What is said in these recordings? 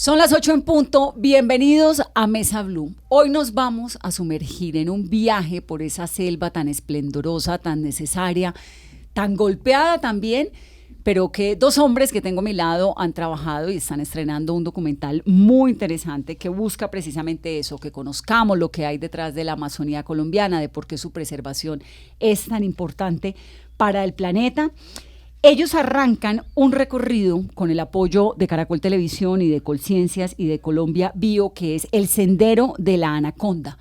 Son las 8 en punto, bienvenidos a Mesa Blue. Hoy nos vamos a sumergir en un viaje por esa selva tan esplendorosa, tan necesaria, tan golpeada también, pero que dos hombres que tengo a mi lado han trabajado y están estrenando un documental muy interesante que busca precisamente eso, que conozcamos lo que hay detrás de la Amazonía colombiana, de por qué su preservación es tan importante para el planeta. Ellos arrancan un recorrido con el apoyo de Caracol Televisión y de Colciencias y de Colombia Bio, que es el Sendero de la Anaconda.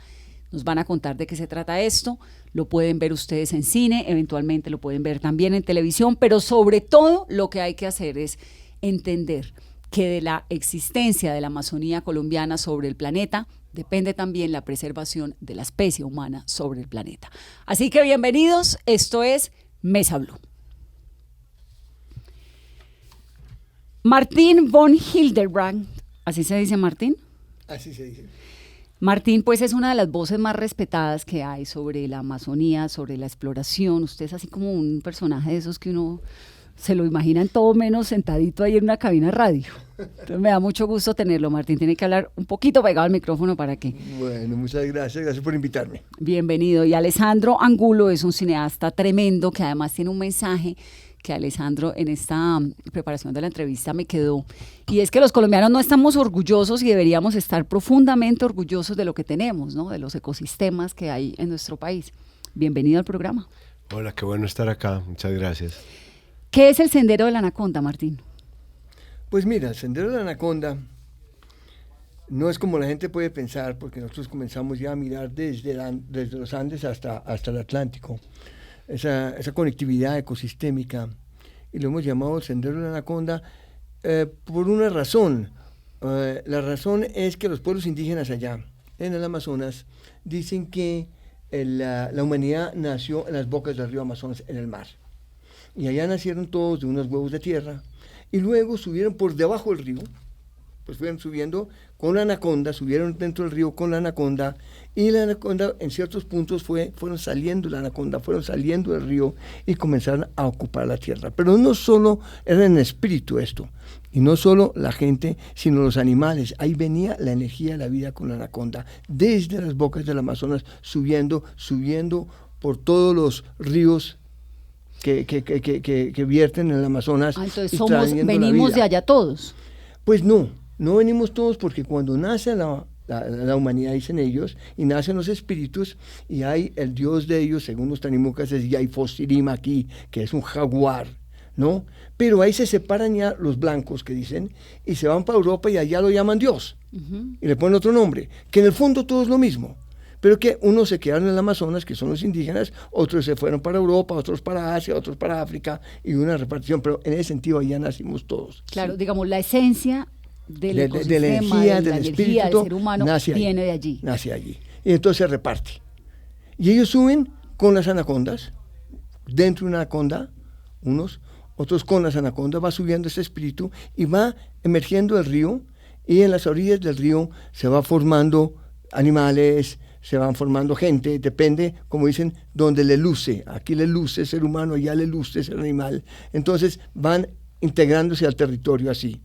Nos van a contar de qué se trata esto, lo pueden ver ustedes en cine, eventualmente lo pueden ver también en televisión, pero sobre todo lo que hay que hacer es entender que de la existencia de la Amazonía colombiana sobre el planeta depende también la preservación de la especie humana sobre el planeta. Así que bienvenidos, esto es Mesa Blue. Martín von Hildebrand, ¿así se dice Martín? Así se dice. Martín, pues es una de las voces más respetadas que hay sobre la Amazonía, sobre la exploración. Usted es así como un personaje de esos que uno se lo imagina en todo menos sentadito ahí en una cabina de radio. Entonces me da mucho gusto tenerlo, Martín. Tiene que hablar un poquito pegado al micrófono para que... Bueno, muchas gracias por invitarme. Bienvenido. Y Alessandro Angulo es un cineasta tremendo que además tiene un mensaje que Alessandro en esta preparación de la entrevista me quedó, y es que los colombianos no estamos orgullosos y deberíamos estar profundamente orgullosos de lo que tenemos, ¿no? De los ecosistemas que hay en nuestro país. Bienvenido al programa. Hola, qué bueno estar acá, muchas gracias. ¿Qué es el Sendero de la Anaconda, Martín? Pues mira, el Sendero de la Anaconda no es como la gente puede pensar, porque nosotros comenzamos ya a mirar desde los Andes hasta el Atlántico. Esa conectividad ecosistémica, y lo hemos llamado Sendero de la Anaconda por una razón. La razón es que los pueblos indígenas allá, en el Amazonas, dicen que la humanidad nació en las bocas del río Amazonas, en el mar. Y allá nacieron todos de unos huevos de tierra, y luego subieron por debajo del río, pues fueron subiendo con la anaconda, subieron dentro del río con la anaconda, y la anaconda en ciertos puntos fueron saliendo del río y comenzaron a ocupar la tierra. Pero no solo era en espíritu esto, y no solo la gente, sino los animales. Ahí venía la energía de la vida con la anaconda, desde las bocas del Amazonas, subiendo por todos los ríos que vierten en el Amazonas. Entonces venimos de allá todos. Pues no venimos todos, porque cuando nace la humanidad, dicen ellos, y nacen los espíritus, y hay el dios de ellos, según los Tanimucas, es Yaifosirim aquí, que es un jaguar, ¿no? Pero ahí se separan ya los blancos, que dicen, y se van para Europa y allá lo llaman Dios, y le ponen otro nombre, que en el fondo todo es lo mismo, pero que unos se quedaron en el Amazonas, que son los indígenas, otros se fueron para Europa, otros para Asia, otros para África, y una repartición, pero en ese sentido allá nacimos todos. Claro, ¿sí? Digamos, la esencia del ecosistema, de la energía, del espíritu, ser humano, viene de allí. Nace allí. Y entonces se reparte. Y ellos suben con las anacondas, dentro de una anaconda, otros con las anacondas, va subiendo ese espíritu y va emergiendo el río, y en las orillas del río se va formando animales, se van formando gente, depende, como dicen, donde le luce. Aquí le luce el ser humano, allá le luce el animal. Entonces van integrándose al territorio así.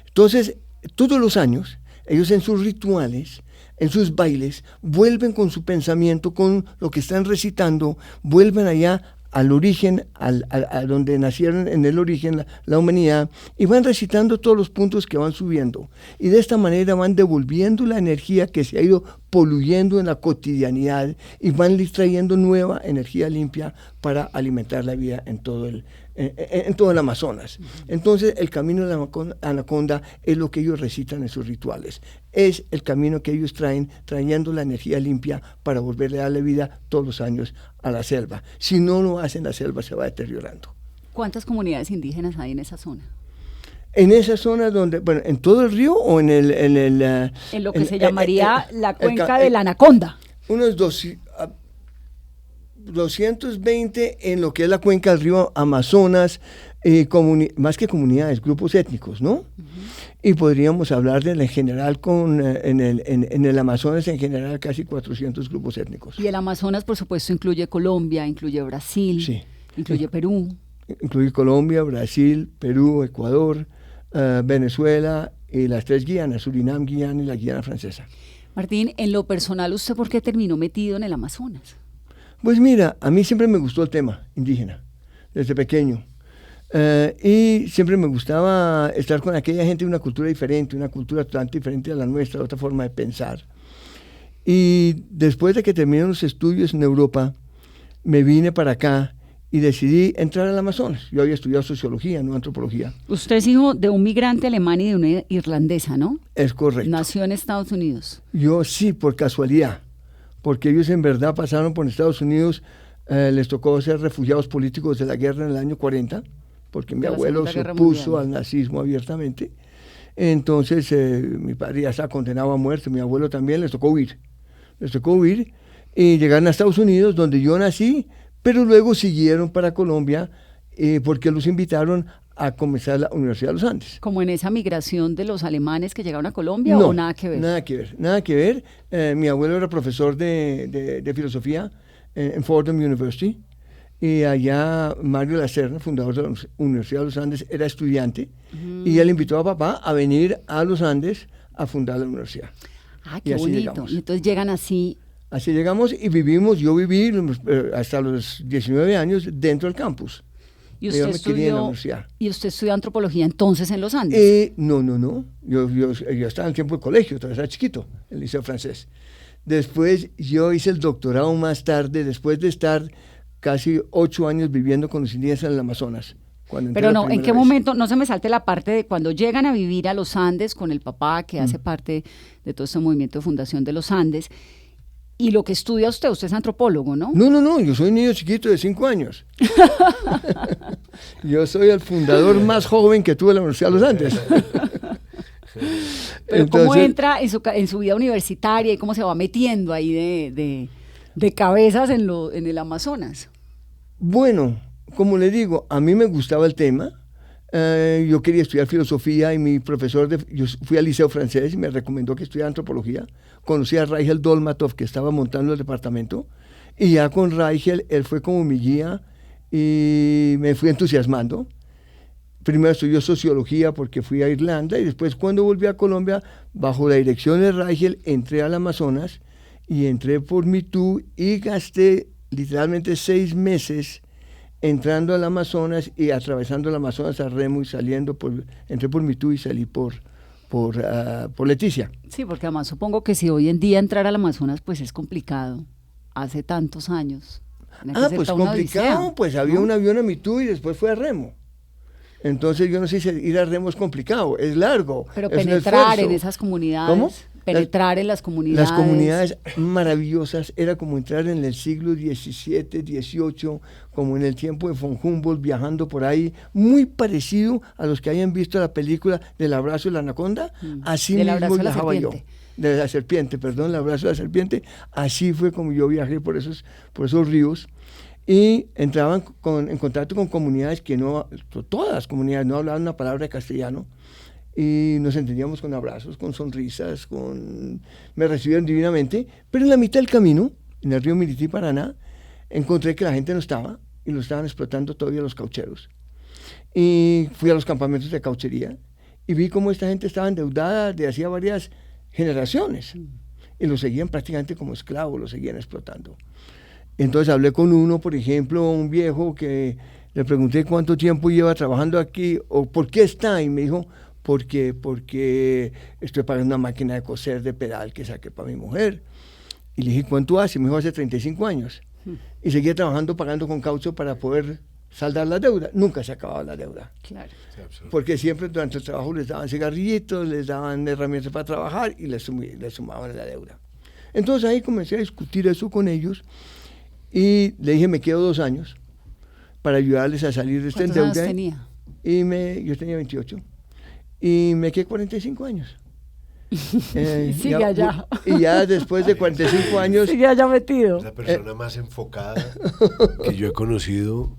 Entonces, todos los años, ellos en sus rituales, en sus bailes, vuelven con su pensamiento, con lo que están recitando, vuelven allá al origen, a donde nacieron en el origen la humanidad, y van recitando todos los puntos que van subiendo. Y de esta manera van devolviendo la energía que se ha ido poluyendo en la cotidianidad, y van trayendo nueva energía limpia para alimentar la vida en todo el Amazonas. Entonces, el camino de la anaconda es lo que ellos recitan en sus rituales. Es el camino que ellos trayendo la energía limpia para volverle a darle vida todos los años a la selva. Si no lo hacen, la selva se va deteriorando. ¿Cuántas comunidades indígenas hay en esa zona? En esa zona donde, bueno, ¿en todo el río o en lo que se llamaría la cuenca de la Anaconda? Unos 220 en lo que es la cuenca del río Amazonas, más que comunidades, grupos étnicos, ¿no? Uh-huh. Y podríamos hablar en general, en el Amazonas en general, casi 400 grupos étnicos. Y el Amazonas, por supuesto, incluye Colombia, incluye Brasil, sí, incluye Perú. Incluye Colombia, Brasil, Perú, Ecuador, Venezuela y las 3 Guianas, Surinam, Guiana y la Guiana Francesa. Martín, en lo personal, ¿usted por qué terminó metido en el Amazonas? Pues mira, a mí siempre me gustó el tema indígena, desde pequeño. Y siempre me gustaba estar con aquella gente de una cultura diferente, una cultura totalmente diferente a la nuestra, otra forma de pensar. Y después de que terminé los estudios en Europa, me vine para acá y decidí entrar al Amazonas. Yo había estudiado sociología, no antropología. Usted es hijo de un migrante alemán y de una irlandesa, ¿no? Es correcto. Nació en Estados Unidos. Yo sí, por casualidad, porque ellos en verdad pasaron por Estados Unidos, les tocó ser refugiados políticos de la guerra en el año 40, porque mi abuelo se opuso al nazismo abiertamente. Entonces mi padre ya estaba condenado a muerte, mi abuelo también, les tocó huir y llegaron a Estados Unidos, donde yo nací, pero luego siguieron para Colombia porque los invitaron a comenzar la Universidad de los Andes. ¿Como en esa migración de los alemanes que llegaron a Colombia No, o nada que ver? Nada que ver. Mi abuelo era profesor de filosofía en Fordham University, y allá Mario Lacerna, fundador de la Universidad de los Andes, era estudiante, y él invitó a papá a venir a los Andes a fundar la universidad. Ah, qué bonito. Llegamos. Y entonces llegan así. Así llegamos y yo viví hasta los 19 años dentro del campus. ¿Y usted estudió antropología entonces en los Andes? No. Yo estaba en el tiempo de colegio, todavía estaba chiquito, en el Liceo Francés. Después yo hice el doctorado más tarde, después de estar casi 8 años viviendo con los indígenas en el Amazonas. Pero no, ¿en qué momento? No se me salte la parte de cuando llegan a vivir a los Andes con el papá, que hace parte de todo este movimiento de fundación de los Andes. Y lo que estudia usted es antropólogo, ¿no? No, yo soy un niño chiquito de 5 años. Yo soy el fundador más joven que tuve la Universidad de los Andes. Pero entonces, ¿cómo entra en su vida universitaria y cómo se va metiendo ahí de cabezas en el Amazonas? Bueno, como le digo, a mí me gustaba el tema. Yo quería estudiar filosofía y mi profesor, yo fui al Liceo Francés y me recomendó que estudiara antropología. Conocí a Rigel Dolmatov, que estaba montando el departamento, y ya con Rigel, él fue como mi guía y me fui entusiasmando. Primero estudió sociología porque fui a Irlanda, y después cuando volví a Colombia, bajo la dirección de Rigel, entré al Amazonas y entré por Mitú y gasté literalmente 6 meses entrando al Amazonas y atravesando el Amazonas a remo y saliendo entré por Mitú y salí por Leticia. Sí, porque además supongo que si hoy en día entrar al Amazonas pues es complicado. Hace tantos años. Pues complicado, pues había un avión a Mitú y después fue a remo. Entonces yo no sé si ir a remo es complicado, es largo. Pero penetrar en esas comunidades. ¿Cómo? Penetrar en las comunidades. Las comunidades maravillosas, era como entrar en el siglo XVII, XVIII, como en el tiempo de von Humboldt, viajando por ahí, muy parecido a los que hayan visto la película del abrazo de la anaconda, así mismo viajaba yo. De la serpiente, perdón, el abrazo de la serpiente, así fue como yo viajé por esos ríos, y entraban en contacto con comunidades que todas las comunidades no hablaban una palabra de castellano, y nos entendíamos con abrazos, con sonrisas, me recibieron divinamente, pero en la mitad del camino, en el río Mirití, Paraná, encontré que la gente no estaba, y lo estaban explotando todavía los caucheros. Y fui a los campamentos de cauchería, y vi cómo esta gente estaba endeudada de hacía varias generaciones, y lo seguían prácticamente como esclavos, lo seguían explotando. Entonces hablé con uno, por ejemplo, un viejo, que le pregunté cuánto tiempo lleva trabajando aquí, o por qué está, y me dijo, porque estoy pagando una máquina de coser de pedal que saqué para mi mujer. Y le dije, ¿cuánto hace? Me dijo, hace 35 años. Y seguía trabajando, pagando con caucho para poder saldar la deuda. Nunca se acababa la deuda. Claro. Porque siempre durante el trabajo les daban cigarrillitos, les daban herramientas para trabajar y les sumaban la deuda. Entonces ahí comencé a discutir eso con ellos y le dije, me quedo 2 años para ayudarles a salir de esta deuda. ¿Cuántos años tenía? Yo tenía 28. Y me quedé 45 años. Sigue allá. Y ya después de 45 años... Sigue allá metido. Es la persona más enfocada que yo he conocido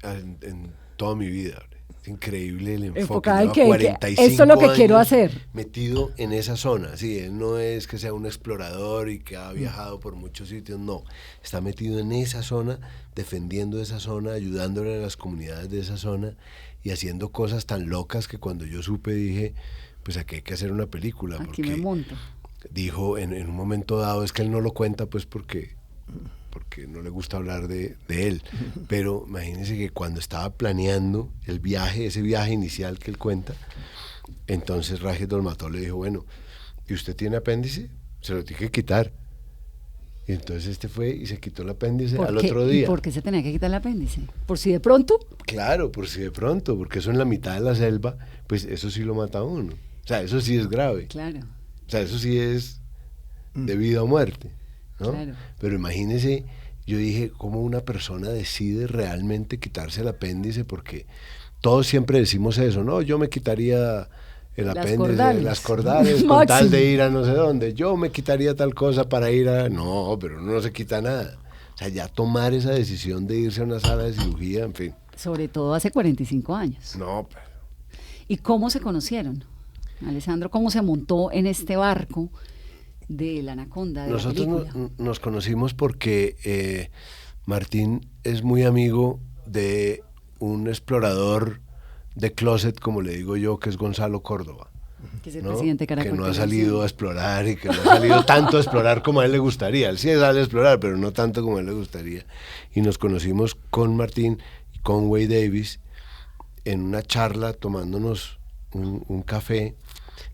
en toda mi vida. Es increíble el enfoque. Enfocada en que esto es lo que quiero hacer. Metido en esa zona. Sí, él no es que sea un explorador y que ha viajado por muchos sitios, no. Está metido en esa zona, defendiendo esa zona, ayudándole a las comunidades de esa zona y haciendo cosas tan locas que cuando yo supe dije, pues aquí hay que hacer una película. Aquí me monto. Dijo en un momento dado, es que él no lo cuenta pues porque no le gusta hablar de él, pero imagínense que cuando estaba planeando el viaje, ese viaje inicial que él cuenta, entonces Rajes Dolmatov le dijo, bueno, ¿y usted tiene apéndice? Se lo tiene que quitar. Y entonces este fue y se quitó el apéndice al otro día. ¿Y por qué se tenía que quitar el apéndice? ¿Por si de pronto? Claro, por si de pronto, porque eso en la mitad de la selva, pues eso sí lo mata a uno. O sea, eso sí es grave. Claro. O sea, eso sí es de vida o muerte, ¿no? Claro. Pero imagínese, yo dije, ¿cómo una persona decide realmente quitarse el apéndice? Porque todos siempre decimos eso, ¿no? Yo me quitaría el apéndice, las cordales, con tal de ir a no sé dónde. Yo me quitaría tal cosa para ir a... No, pero uno no se quita nada. O sea, ya tomar esa decisión de irse a una sala de cirugía, en fin. Sobre todo hace 45 años. No, pero... ¿Y cómo se conocieron? Alessandro, ¿cómo se montó en este barco de la Anaconda? Nosotros nos conocimos porque Martín es muy amigo de un explorador de closet, como le digo yo, que es Gonzalo Córdoba. Que es el presidente de Caracol. Que no ha salido a explorar y que no ha salido tanto a explorar como a él le gustaría. Él sí sale a explorar, pero no tanto como a él le gustaría. Y nos conocimos con Martín y con Wade Davis en una charla tomándonos un café.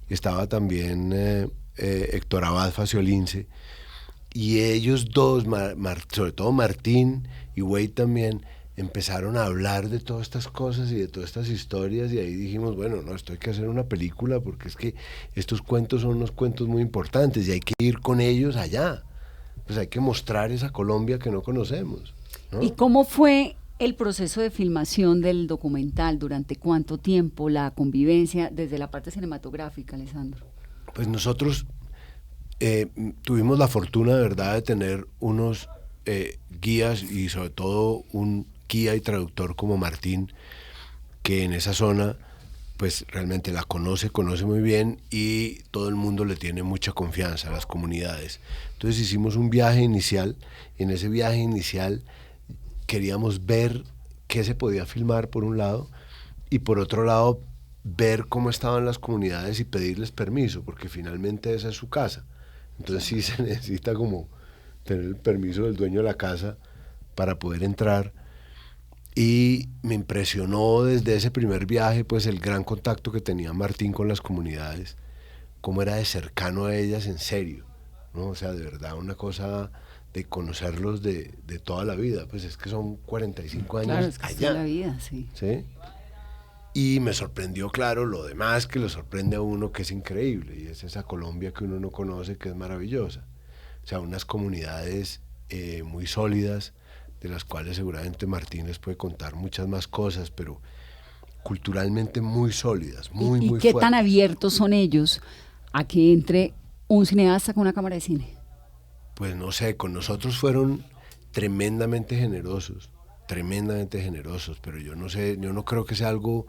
Estaba también Héctor Abad Faciolince. Y ellos dos, sobre todo Martín y Wade también, empezaron a hablar de todas estas cosas y de todas estas historias, y ahí dijimos, bueno, no, esto hay que hacer una película porque es que estos cuentos son unos cuentos muy importantes y hay que ir con ellos allá. Pues hay que mostrar esa Colombia que no conocemos, ¿no? ¿Y cómo fue el proceso de filmación del documental? ¿Durante cuánto tiempo? ¿La convivencia desde la parte cinematográfica, Alessandro? Pues nosotros tuvimos la fortuna, de verdad, de tener unos guías y sobre todo un guía y traductor como Martín, que en esa zona pues realmente la conoce muy bien y todo el mundo le tiene mucha confianza a las comunidades. Entonces hicimos un viaje inicial, y en ese viaje inicial queríamos ver qué se podía filmar por un lado y por otro lado ver cómo estaban las comunidades y pedirles permiso, porque finalmente esa es su casa. Entonces sí se necesita como tener el permiso del dueño de la casa para poder entrar. Y me impresionó desde ese primer viaje pues el gran contacto que tenía Martín con las comunidades, cómo era de cercano a ellas en serio, ¿no? O sea, de verdad una cosa de conocerlos de toda la vida, pues es que son 45 años claro, es que allá. toda la vida, sí. ¿Sí? Y me sorprendió, claro, lo demás que le sorprende a uno, que es increíble, y es esa Colombia que uno no conoce, que es maravillosa. O sea, unas comunidades muy sólidas, de las cuales seguramente Martín les puede contar muchas más cosas, pero culturalmente muy sólidas, muy ¿Y muy qué fuertes. tan abiertos son ellos a que entre un cineasta con una cámara de cine? Pues no sé, con nosotros fueron tremendamente generosos, pero yo no sé, yo no creo que sea algo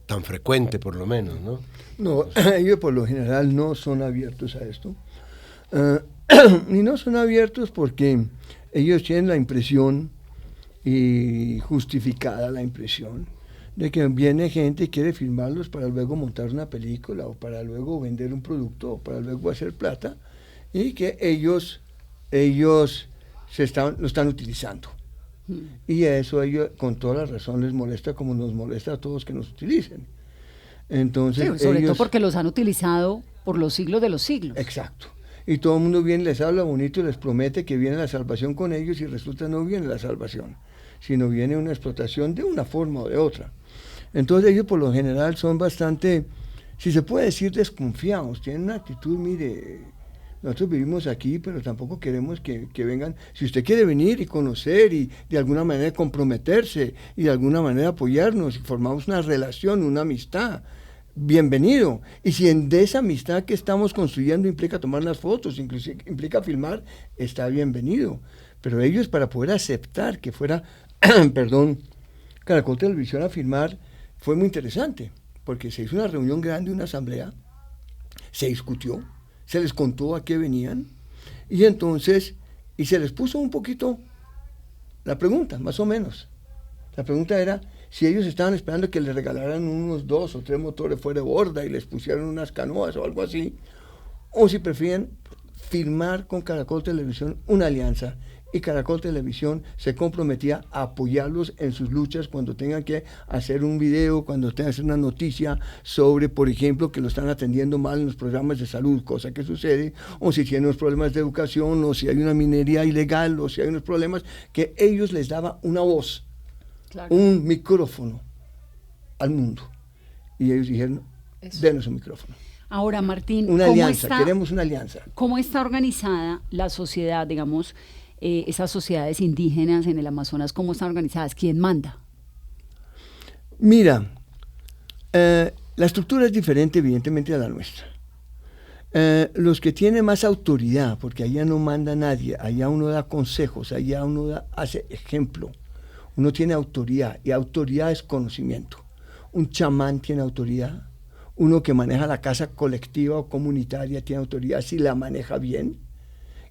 tan frecuente, por lo menos, ¿no? No, ellos por lo general no son abiertos a esto. Y no son abiertos porque ellos tienen la impresión, y justificada la impresión, de que viene gente y quiere filmarlos para luego montar una película o para luego vender un producto o para luego hacer plata, y que ellos lo están utilizando. Y eso a ellos con toda la razón les molesta, como nos molesta a todos que nos utilicen. Entonces, Sí, sobre todo porque los han utilizado por los siglos de los siglos. Exacto. Y todo el mundo viene, les habla bonito y les promete que viene la salvación con ellos, y resulta no viene la salvación, sino viene una explotación de una forma o de otra. Entonces ellos por lo general son bastante, si se puede decir, desconfiados, tienen una actitud, mire, nosotros vivimos aquí, pero tampoco queremos que vengan. Si usted quiere venir y conocer y de alguna manera comprometerse y de alguna manera apoyarnos y formamos una relación, una amistad, bienvenido. Y si de esa amistad que estamos construyendo implica tomar las fotos, inclusive implica filmar, está bienvenido. Pero ellos, para poder aceptar que fuera, perdón, Caracol Televisión a filmar, fue muy interesante, porque se hizo una reunión grande, una asamblea, se discutió, se les contó a qué venían, y entonces, y se les puso un poquito la pregunta, más o menos. La pregunta era, Si ellos estaban esperando que les regalaran unos 2 o 3 motores fuera de borda y les pusieran unas canoas o algo así, o si prefieren firmar con Caracol Televisión una alianza, y Caracol Televisión se comprometía a apoyarlos en sus luchas cuando tengan que hacer un video, cuando tengan que hacer una noticia sobre, por ejemplo, que lo están atendiendo mal en los programas de salud, cosa que sucede, o si tienen unos problemas de educación, o si hay una minería ilegal, o si hay unos problemas, que ellos les daba una voz, claro, un micrófono al mundo. Y ellos dijeron, denos un micrófono. Ahora, Martín, una alianza, queremos una alianza. ¿Cómo está organizada la sociedad, digamos, esas sociedades indígenas en el Amazonas, cómo están organizadas? ¿Quién manda? Mira, la estructura es diferente evidentemente a la nuestra. Los que tienen más autoridad, porque allá no manda nadie, allá uno da consejos, allá uno hace ejemplo, uno tiene autoridad, y autoridad es conocimiento. Un chamán tiene autoridad, uno que maneja la casa colectiva o comunitaria tiene autoridad si la maneja bien.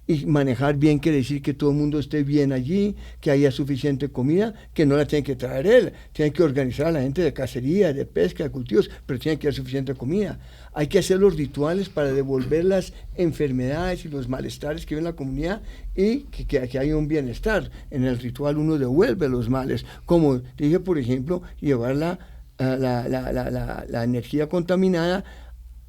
Y manejar bien quiere decir que todo el mundo esté bien allí, que haya suficiente comida, que no la tiene que traer él, tiene que organizar a la gente de cacería, de pesca, de cultivos, pero tiene que haber suficiente comida. Hay que hacer los rituales para devolver las enfermedades y los malestares que vive en la comunidad y que haya un bienestar. En el ritual uno devuelve los males, como dije, por ejemplo, llevar la energía contaminada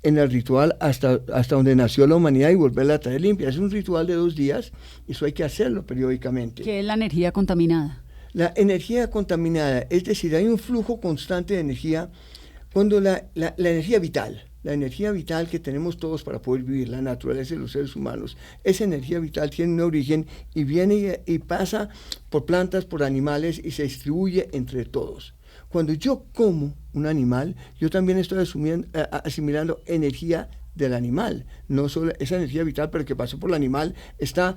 en el ritual hasta donde nació la humanidad y volverla a traer limpia. Es un ritual de 2 días, y eso hay que hacerlo periódicamente. ¿Qué es la energía contaminada? La energía contaminada, es decir, hay un flujo constante de energía cuando la energía vital que tenemos todos para poder vivir, la naturaleza de los seres humanos, esa energía vital tiene un origen y viene y pasa por plantas, por animales y se distribuye entre todos. Cuando yo como un animal, yo también estoy asimilando energía del animal, no solo esa energía vital, pero que pasó por el animal, está,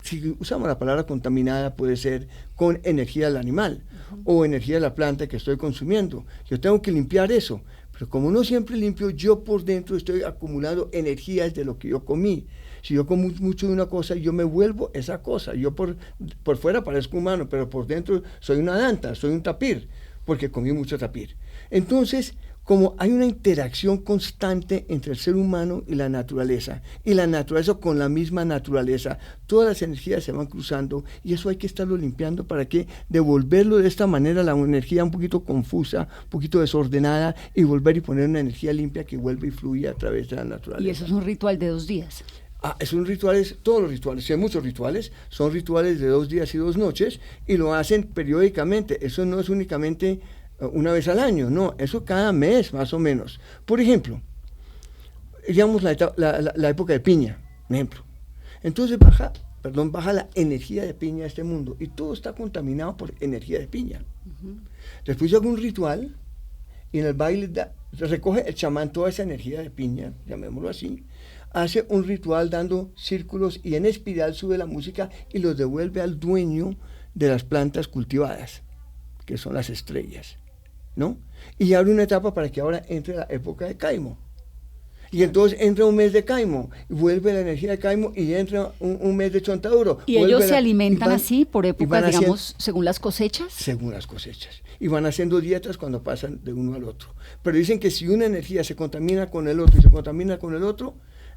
si usamos la palabra contaminada, puede ser con energía del animal, o energía de la planta que estoy consumiendo. Yo tengo que limpiar eso, pero como no siempre limpio, yo por dentro estoy acumulando energías de lo que yo comí. Si yo como mucho de una cosa, yo me vuelvo esa cosa. Yo por fuera parezco humano, pero por dentro soy una danta, soy un tapir, porque comí mucho tapir. Entonces, como hay una interacción constante entre el ser humano y la naturaleza con la misma naturaleza, todas las energías se van cruzando, y eso hay que estarlo limpiando para que devolverlo de esta manera, la energía un poquito confusa, un poquito desordenada, y volver y poner una energía limpia que vuelve y fluye a través de la naturaleza. ¿Y eso es un ritual de 2 días? Es un ritual, todos los rituales, hay muchos rituales, son rituales de 2 días y 2 noches, y lo hacen periódicamente. Eso no es únicamente una vez al año, no, eso cada mes más o menos. Por ejemplo, digamos la época de piña, un ejemplo. Entonces baja la energía de piña a este mundo, y todo está contaminado por energía de piña. Después yo hago un ritual, y en el baile recoge el chamán toda esa energía de piña, llamémoslo así, hace un ritual dando círculos, y en espiral sube la música y los devuelve al dueño de las plantas cultivadas, que son las estrellas, ¿no? Y abre una etapa para que ahora entre la época de Caimo. Y entonces entra un mes de Caimo, y vuelve la energía de Caimo, y entra un mes de Chontaduro. ¿Y ellos se alimentan así por épocas, digamos, según las cosechas? Según las cosechas. Y van haciendo dietas cuando pasan de uno al otro. Pero dicen que si una energía se contamina con el otro y se contamina con el otro,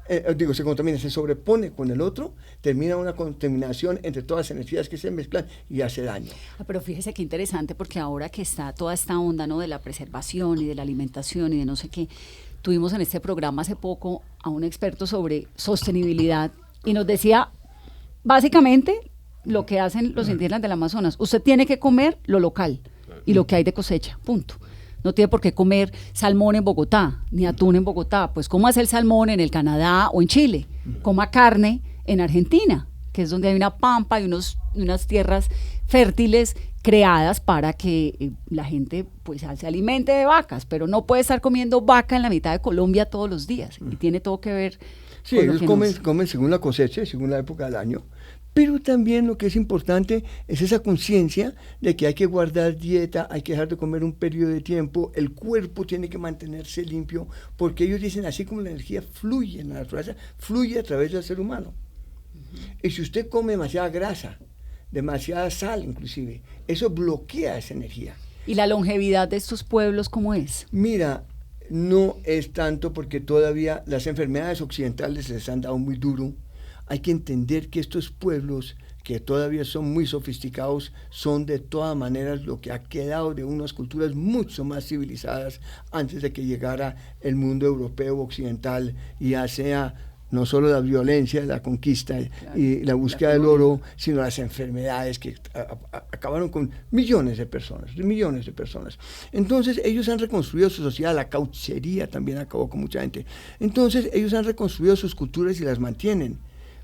se sobrepone con el otro, termina una contaminación entre todas las energías que se mezclan y hace daño. Pero fíjese qué interesante, porque ahora que está toda esta onda, ¿no?, de la preservación y de la alimentación y de no sé qué, tuvimos en este programa hace poco a un experto sobre sostenibilidad, y nos decía básicamente lo que hacen los indígenas del Amazonas: usted tiene que comer lo local y lo que hay de cosecha, punto. No tiene por qué comer salmón en Bogotá, ni atún en Bogotá. Pues cómo hace el salmón en el Canadá o en Chile. Coma carne en Argentina, que es donde hay una pampa y unas tierras fértiles creadas para que la gente pues se alimente de vacas, pero no puede estar comiendo vaca en la mitad de Colombia todos los días. Y tiene todo que ver Sí, ellos comen según la cosecha, según la época del año. Pero también lo que es importante es esa conciencia de que hay que guardar dieta, hay que dejar de comer un periodo de tiempo, el cuerpo tiene que mantenerse limpio, porque ellos dicen, así como la energía fluye en la naturaleza, fluye a través del ser humano. Y si usted come demasiada grasa, demasiada sal inclusive, eso bloquea esa energía. ¿Y la longevidad de estos pueblos cómo es? Mira, no es tanto porque todavía las enfermedades occidentales les han dado muy duro. Hay que entender que estos pueblos que todavía son muy sofisticados, son de todas maneras lo que ha quedado de unas culturas mucho más civilizadas antes de que llegara el mundo europeo occidental, y ya sea no solo la violencia, la conquista y la búsqueda del oro, sino las enfermedades que acabaron con millones de personas. Entonces ellos han reconstruido su sociedad, la cauchería también acabó con mucha gente. Entonces ellos han reconstruido sus culturas y las mantienen.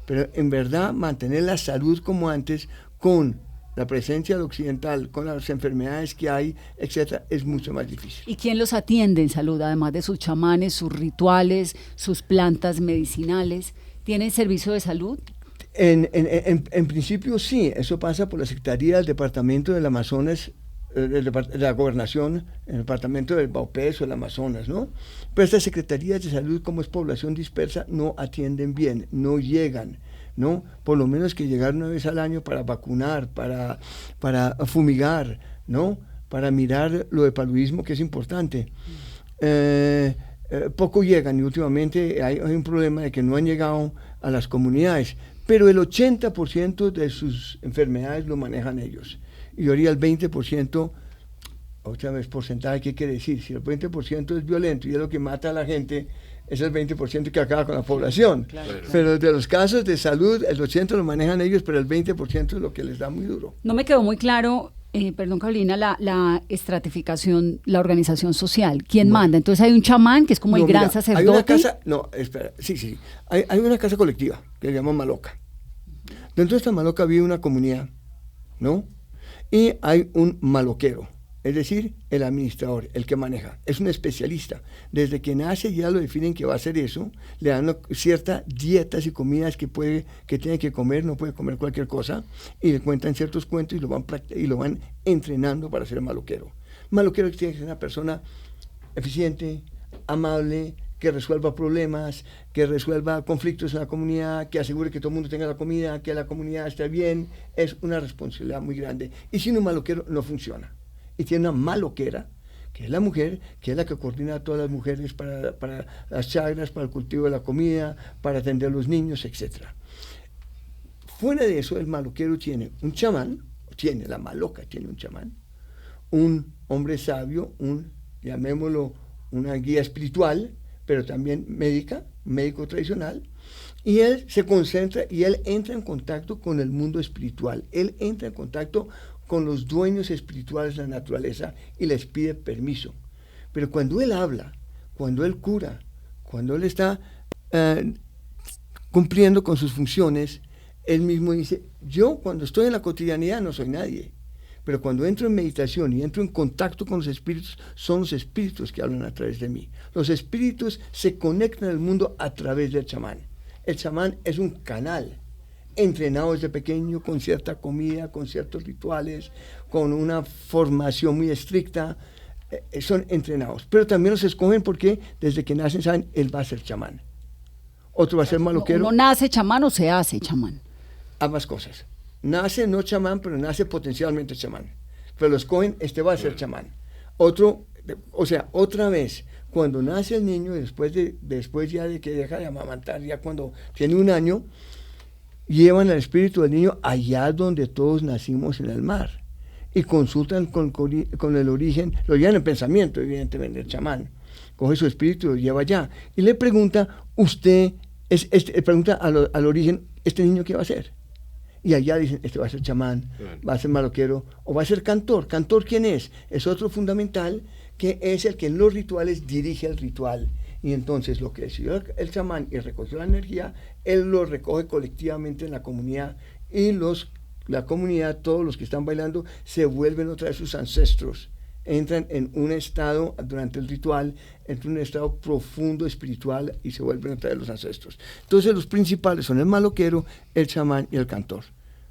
Pero en verdad mantener la salud como antes, con la presencia del occidental, con las enfermedades que hay, etcétera, es mucho más difícil. ¿Y quién los atiende en salud, además de sus chamanes, sus rituales, sus plantas medicinales? ¿Tienen servicio de salud? En principio sí, eso pasa por la Secretaría del Departamento del Amazonas, de la Gobernación, en el departamento del Baupés o el Amazonas, ¿no? Pero estas secretarías de salud, como es población dispersa, no atienden bien, no llegan, ¿no? Por lo menos que llegar una vez al año para vacunar, para fumigar, ¿no? Para mirar lo de paludismo, que es importante. Poco llegan, y últimamente hay un problema de que no han llegado a las comunidades, pero el 80% de sus enfermedades lo manejan ellos. Y ahorita el 20%, otra vez porcentaje, ¿qué quiere decir? Si el 20% es violento y es lo que mata a la gente, es el 20% que acaba con la población. Claro. Pero de los casos de salud, el 80% lo manejan ellos, pero el 20% es lo que les da muy duro. No me quedó muy claro, perdón Carolina, la estratificación, la organización social. ¿Quién manda? Entonces hay un chamán que es como el gran sacerdote. Hay una casa, sí. Hay una casa colectiva que se llama Maloca. Dentro de esta Maloca vive una comunidad, ¿no? Y hay un maloquero, es decir, el administrador, el que maneja. Es un especialista. Desde que nace ya lo definen que va a hacer eso, le dan ciertas dietas y comidas que tiene que comer, no puede comer cualquier cosa, y le cuentan ciertos cuentos y lo van entrenando para ser maloquero. Maloquero tiene que ser una persona eficiente, amable, que resuelva problemas, que resuelva conflictos en la comunidad, que asegure que todo el mundo tenga la comida, que la comunidad esté bien. Es una responsabilidad muy grande. Y sin un maloquero no funciona. Y tiene una maloquera, que es la mujer, que es la que coordina a todas las mujeres para las chagras, para el cultivo de la comida, para atender a los niños, etc. Fuera de eso, el maloquero tiene un chamán, la maloca tiene un chamán, un hombre sabio, llamémoslo una guía espiritual, pero también médico tradicional, y él se concentra y él entra en contacto con el mundo espiritual, él entra en contacto con los dueños espirituales de la naturaleza y les pide permiso. Pero cuando él habla, cuando él cura, cuando él está cumpliendo con sus funciones, él mismo dice, yo cuando estoy en la cotidianidad no soy nadie, pero cuando entro en meditación y entro en contacto con los espíritus, son los espíritus que hablan a través de mí. Los espíritus se conectan al mundo a través del chamán. El chamán es un canal, entrenado desde pequeño con cierta comida, con ciertos rituales, con una formación muy estricta. Son entrenados, pero también los escogen porque desde que nacen saben, él va a ser chamán. Otro va a ser maloquero. ¿Uno nace chamán o se hace chamán? Ambas cosas. Nace no chamán, pero nace potencialmente chamán. Pero los escogen, va a ser chamán. Otra vez, cuando nace el niño, después ya de que deja de amamantar, ya cuando tiene 1 año, llevan al espíritu del niño allá donde todos nacimos, en el mar, y consultan con el origen, lo llevan en pensamiento, evidentemente, el chamán. Coge su espíritu y lo lleva allá. Y le pregunta, pregunta al origen, ¿este niño qué va a ser? Y allá dicen, va a ser chamán, va a ser maloquero, o va a ser cantor. ¿Cantor quién es? Es otro fundamental, que es el que en los rituales dirige el ritual. Y entonces lo que decidió el chamán y recogió la energía, él lo recoge colectivamente en la comunidad, y la comunidad, todos los que están bailando, se vuelven otra vez sus ancestros. Entran en un estado, durante el ritual, en un estado profundo espiritual, y se vuelven otra vez los ancestros. Entonces los principales son el maloquero, el chamán y el cantor.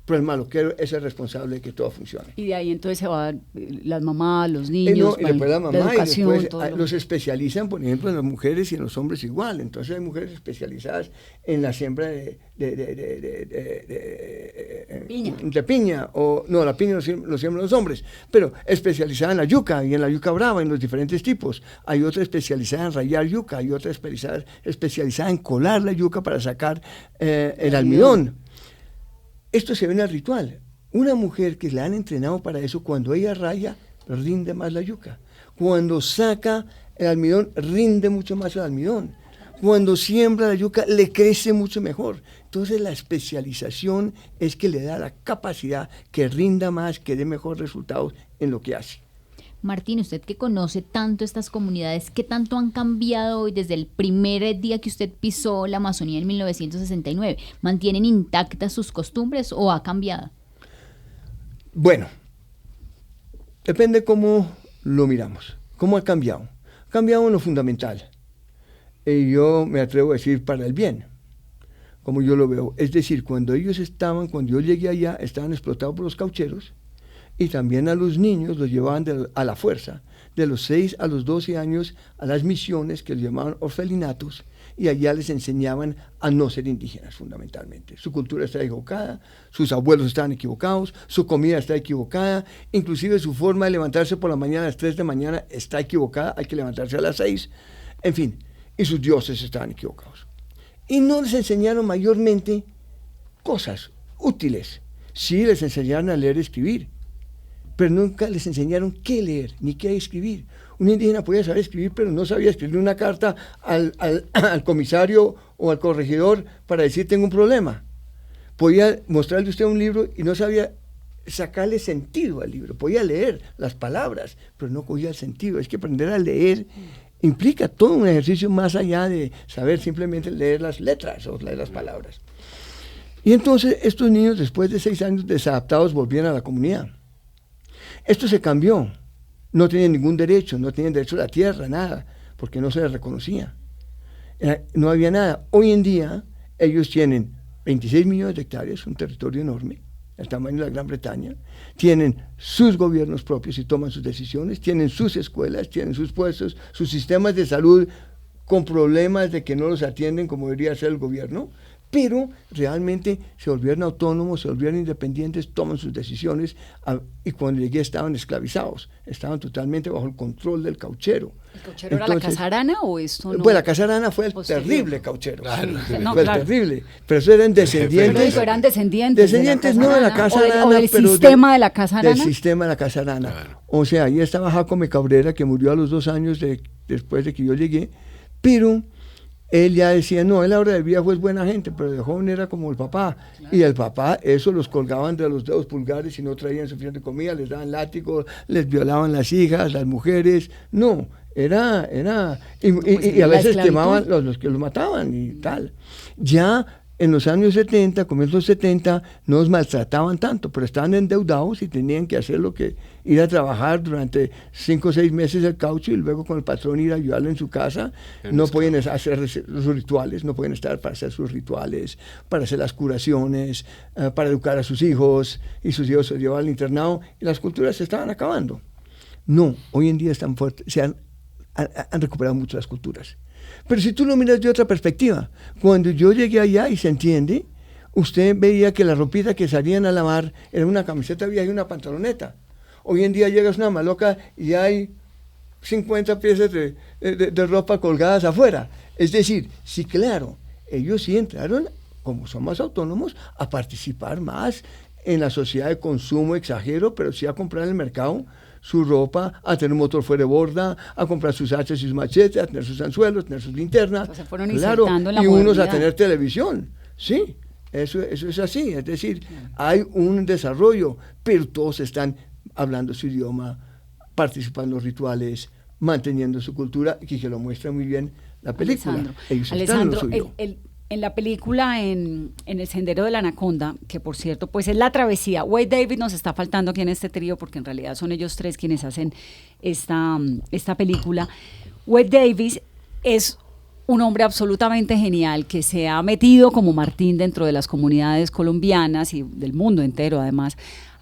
pero el maloquero es el responsable de que todo funcione. Y de ahí entonces se van las mamás, los niños, Y después la mamá, educación, y después todo los especializan, por ejemplo, en las mujeres y en los hombres igual. Entonces hay mujeres especializadas en la siembra de piña, o no, la piña lo siembran los hombres, pero especializada en la yuca y en la yuca brava, en los diferentes tipos. Hay otra especializada en rallar yuca, hay otra especializada en colar la yuca para sacar el almidón. Esto se ve en el ritual. Una mujer que la han entrenado para eso, cuando ella raya, rinde más la yuca. Cuando saca el almidón, rinde mucho más el almidón. Cuando siembra la yuca, le crece mucho mejor. Entonces la especialización es que le da la capacidad que rinda más, que dé mejores resultados en lo que hace. Martín, usted que conoce tanto estas comunidades, ¿qué tanto han cambiado hoy desde el primer día que usted pisó la Amazonía en 1969? ¿Mantienen intactas sus costumbres o ha cambiado? Bueno, depende cómo lo miramos. ¿Cómo ha cambiado? Ha cambiado en lo fundamental. Y yo me atrevo a decir para el bien, como yo lo veo. Es decir, cuando yo llegué allá, estaban explotados por los caucheros, y también a los niños los llevaban a la fuerza, de los 6 a los 12 años, a las misiones que los llamaban orfelinatos, y allá les enseñaban a no ser indígenas fundamentalmente. Su cultura está equivocada, sus abuelos estaban equivocados, su comida está equivocada, inclusive su forma de levantarse por la mañana a las 3 de la mañana está equivocada, hay que levantarse a las 6, en fin, y sus dioses estaban equivocados. Y no les enseñaron mayormente cosas útiles, sí les enseñaron a leer y escribir, pero nunca les enseñaron qué leer ni qué escribir. Un indígena podía saber escribir, pero no sabía escribir una carta al comisario o al corregidor para decir tengo un problema. Podía mostrarle usted un libro y no sabía sacarle sentido al libro. Podía leer las palabras, pero no cogía el sentido. Es que aprender a leer implica todo un ejercicio más allá de saber simplemente leer las letras o leer las palabras. Y entonces estos niños, después de 6 años desadaptados, volvían a la comunidad. Esto se cambió. No tenían ningún derecho, no tenían derecho a la tierra, nada, porque no se les reconocía. No había nada. Hoy en día ellos tienen 26 millones de hectáreas, un territorio enorme, el tamaño de la Gran Bretaña, tienen sus gobiernos propios y toman sus decisiones, tienen sus escuelas, tienen sus puestos, sus sistemas de salud con problemas de que no los atienden como debería ser el gobierno, pero realmente se volvieron autónomos, se volvieron independientes, toman sus decisiones, y cuando llegué estaban esclavizados, estaban totalmente bajo el control del cauchero. ¿El cauchero era la Casa Arana o esto no? Pues la Casa Arana fue el posterior. Terrible cauchero. Claro. No, fue claro. el terrible. Pero eso eran descendientes. Pero eran descendientes. Descendientes no de la Casa Arana, o del pero sistema de la Casa Arana. Del sistema de la Casa Arana. Claro. O sea, ahí estaba Jacome Cabrera, que murió a los 2 años después de que yo llegué, pero él ya decía, no, él ahora del viejo es buena gente, pero de joven era como el papá. Claro. Y el papá, eso los colgaban de los dedos pulgares y no traían suficiente comida, les daban látigos, les violaban las hijas, las mujeres. No, y a veces quemaban los que los mataban y tal. Ya en los años 70, comienzos de los 70, no los maltrataban tanto, pero estaban endeudados y tenían que hacer ir a trabajar durante 5 o 6 meses el caucho y luego con el patrón ir a ayudarlo en su casa. No pueden hacer los rituales, no pueden estar para hacer sus rituales, para hacer las curaciones, para educar a sus hijos, y sus hijos se llevaban al internado, y las culturas se estaban acabando. No, hoy en día están fuertes, han recuperado mucho las culturas. Pero si tú lo miras de otra perspectiva, cuando yo llegué allá, y se entiende, usted veía que la ropita que salían a lavar era una camiseta vieja y una pantaloneta. Hoy en día llegas a una maloca y hay 50 piezas de ropa colgadas afuera. Es decir, sí, claro, ellos sí entraron, como son más autónomos, a participar más en la sociedad de consumo, exagero, pero sí a comprar en el mercado su ropa, a tener un motor fuera de borda, a comprar sus hachas y sus machetes, a tener sus anzuelos, tener sus linternas. O sea, se fueron claro, insertando en la y unos modernidad. a tener televisión. Sí, eso es así. Es decir, hay un desarrollo, pero todos están hablando su idioma, participando en los rituales, manteniendo su cultura, y que lo muestra muy bien la película. Alessandro, en la película, en El Sendero de la Anaconda, que por cierto, pues es la travesía. Wade Davis nos está faltando aquí en este trío, porque en realidad son ellos 3 quienes hacen esta película. Wade Davis es un hombre absolutamente genial que se ha metido como Martín dentro de las comunidades colombianas y del mundo entero además,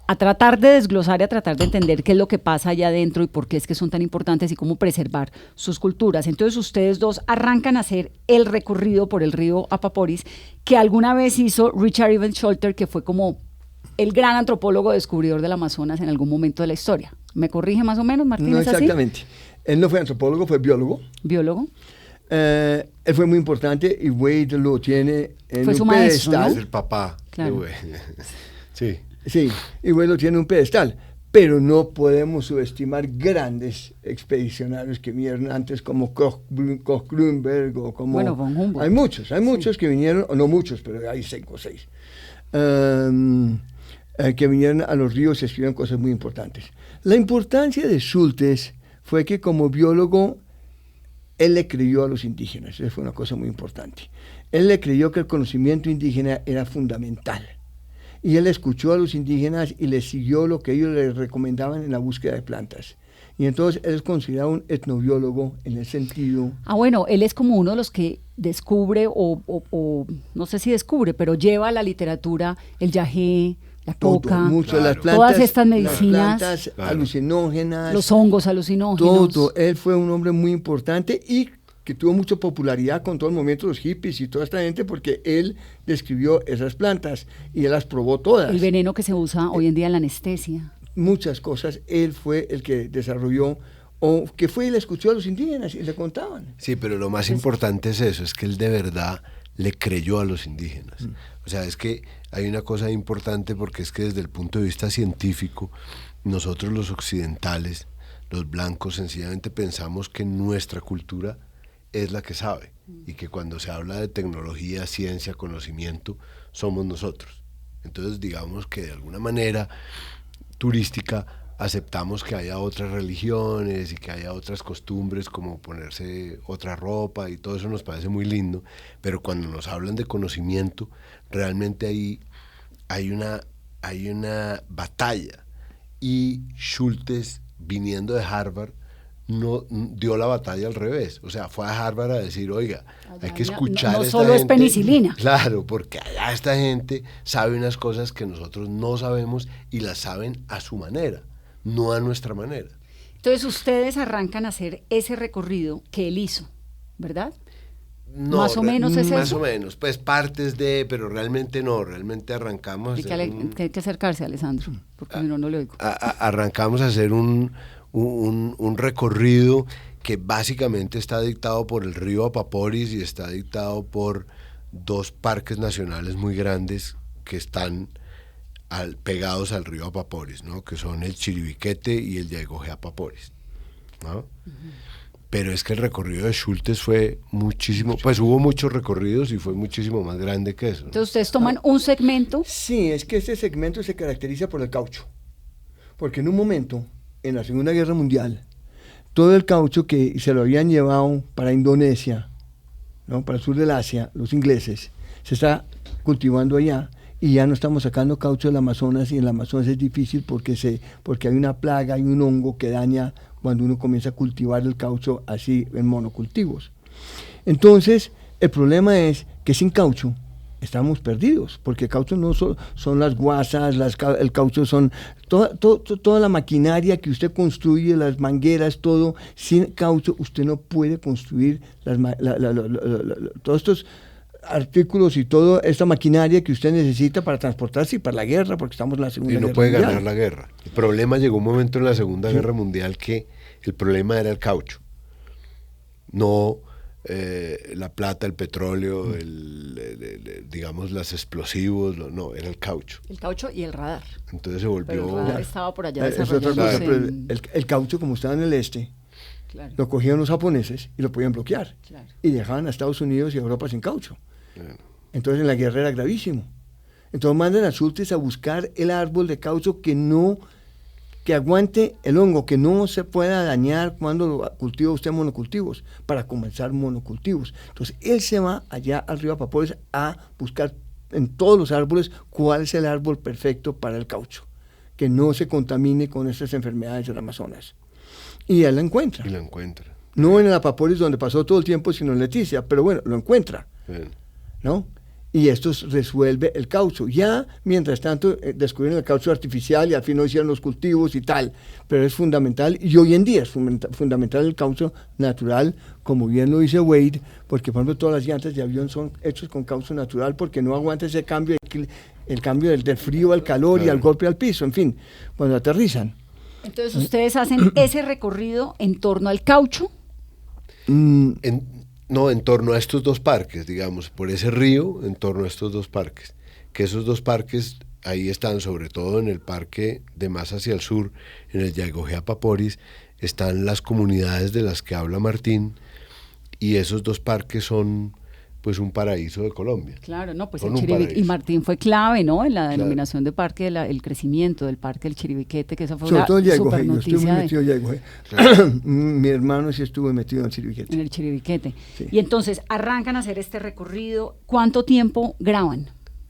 a tratar de desglosar y a tratar de entender qué es lo que pasa allá adentro y por qué es que son tan importantes y cómo preservar sus culturas. Entonces ustedes dos arrancan a hacer el recorrido por el río Apaporis que alguna vez hizo Richard Evans Sholter, que fue como el gran antropólogo descubridor del Amazonas en algún momento de la historia. ¿Me corrige más o menos, Martín? No ¿Es así? exactamente. Él no fue antropólogo, fue biólogo. Biólogo. Él fue muy importante y Wade lo tiene en Fue su un maestro, pedestal. Es el papá. Claro. Sí. Sí, y Wade lo tiene en un pedestal. Pero no podemos subestimar grandes expedicionarios que vinieron antes, como Koch Grünberg o como... Bueno, von Humboldt. Hay muchos que vinieron, o no muchos, pero hay 5 o 6, que vinieron a los ríos y escribieron cosas muy importantes. La importancia de Schultes fue que como biólogo, él le creyó a los indígenas. Eso fue una cosa muy importante. Él le creyó que el conocimiento indígena era fundamental. Y él escuchó a los indígenas y les siguió lo que ellos le recomendaban en la búsqueda de plantas. Y entonces él es considerado un etnobiólogo en el sentido... Bueno, él es como uno de los que descubre o no sé si descubre, pero lleva a la literatura el yagé, la coca, mucho, claro. las plantas, todas estas medicinas, las plantas claro. alucinógenas, los hongos alucinógenos. todo. Él fue un hombre muy importante y que tuvo mucha popularidad con todo el movimiento de los hippies y toda esta gente porque él describió esas plantas y él las probó todas. El veneno que se usa hoy en día en la anestesia. Muchas cosas, él fue el que desarrolló o que fue y le escuchó a los indígenas y le contaban. Sí, pero lo más importante es eso, es que él de verdad le creyó a los indígenas. O sea, es que hay una cosa importante porque es que desde el punto de vista científico, nosotros los occidentales, los blancos, sencillamente pensamos que nuestra cultura es la que sabe y que cuando se habla de tecnología, ciencia, conocimiento, somos nosotros. Entonces digamos que de alguna manera turística aceptamos que haya otras religiones y que haya otras costumbres como ponerse otra ropa y todo eso nos parece muy lindo, pero cuando nos hablan de conocimiento realmente ahí hay una batalla y Schultes viniendo de Harvard no dio la batalla al revés, o sea, fue a Harvard a decir, oiga, hay que escuchar no a esta solo es gente. penicilina. Claro, porque allá esta gente sabe unas cosas que nosotros no sabemos y las saben a su manera, no a nuestra manera. Entonces ustedes arrancan a hacer ese recorrido que él hizo, ¿verdad? No, más o menos es más eso. o menos, pues partes de, pero realmente no, realmente arrancamos Que hay que acercarse, Alessandro, porque si no, no le oigo. arrancamos a hacer un recorrido que básicamente está dictado por el río Apaporis y está dictado por 2 parques nacionales muy grandes que están pegados al río Apaporis, ¿no? Que son el Chiribiquete y el Yaigojé Apaporis, ¿no? Uh-huh. Pero es que el recorrido de Schultes fue muchísimo, pues hubo muchos recorridos y fue muchísimo más grande que eso, ¿no? Entonces ustedes toman un segmento. Sí, es que este segmento se caracteriza por el caucho, porque en un momento, en la Segunda Guerra Mundial, todo el caucho que se lo habían llevado para Indonesia, ¿no? Para el sur del Asia, los ingleses, se está cultivando allá y ya no estamos sacando caucho del Amazonas, y en el Amazonas es difícil porque hay una plaga, hay un hongo que daña cuando uno comienza a cultivar el caucho así en monocultivos. Entonces, el problema es que sin caucho estamos perdidos, porque el caucho no son las guasas, el caucho son toda la maquinaria que usted construye, las mangueras, todo. Sin caucho usted no puede construir todos estos artículos y toda esta maquinaria que usted necesita para transportarse y para la guerra, porque estamos en la Segunda Guerra Mundial. Y no puede ganar la guerra. El problema llegó un momento en la Segunda Guerra Mundial que el problema era el caucho, no la plata, el petróleo, digamos, los explosivos, no, era el caucho. El caucho y el radar. Entonces se volvió... Pero el radar estaba por allá Es otra cosa, desarrollándose. pero el caucho, como estaba en el este, Claro. lo cogían los japoneses y lo podían bloquear. Claro. Y dejaban a Estados Unidos y a Europa sin caucho. Bueno. Entonces en la guerra era gravísimo. Entonces mandan a Schultes a buscar el árbol de caucho que aguante el hongo, que no se pueda dañar cuando lo cultiva usted monocultivos, para comenzar monocultivos. Entonces él se va allá al río Apaporis a buscar en todos los árboles cuál es el árbol perfecto para el caucho, que no se contamine con estas enfermedades del Amazonas. Y él la encuentra. Y lo encuentra. No en Apaporis, donde pasó todo el tiempo, sino en Leticia, pero bueno, lo encuentra, Bien. ¿no? Y esto resuelve el caucho. Ya, mientras tanto, descubrieron el caucho artificial y al fin no hicieron los cultivos y tal, pero es fundamental, y hoy en día es fundamental el caucho natural, como bien lo dice Wade, porque por ejemplo todas las llantas de avión son hechas con caucho natural porque no aguanta ese cambio, el cambio del frío al calor y al golpe al piso, en fin, cuando aterrizan. Entonces ustedes hacen ese recorrido en torno al caucho. No, en torno a estos dos parques, digamos, por ese río, en torno a estos dos parques. Que esos dos parques, ahí están, sobre todo en el parque de más hacia el sur, en el Yaigojé Apaporis, están las comunidades de las que habla Martín, y esos dos parques son pues un paraíso de Colombia. Claro, no, pues Son el un Chiribiquete, y paraíso. Martín fue clave, ¿no? En la Claro. denominación de parque, el crecimiento del parque del Chiribiquete, que esa fue Sobre una todo el Yaigojé, super yo estuve muy noticia metido en Yaigojé. Mi hermano sí estuvo metido en el Chiribiquete. en el Chiribiquete. Sí. Y entonces arrancan a hacer este recorrido. ¿Cuánto tiempo graban?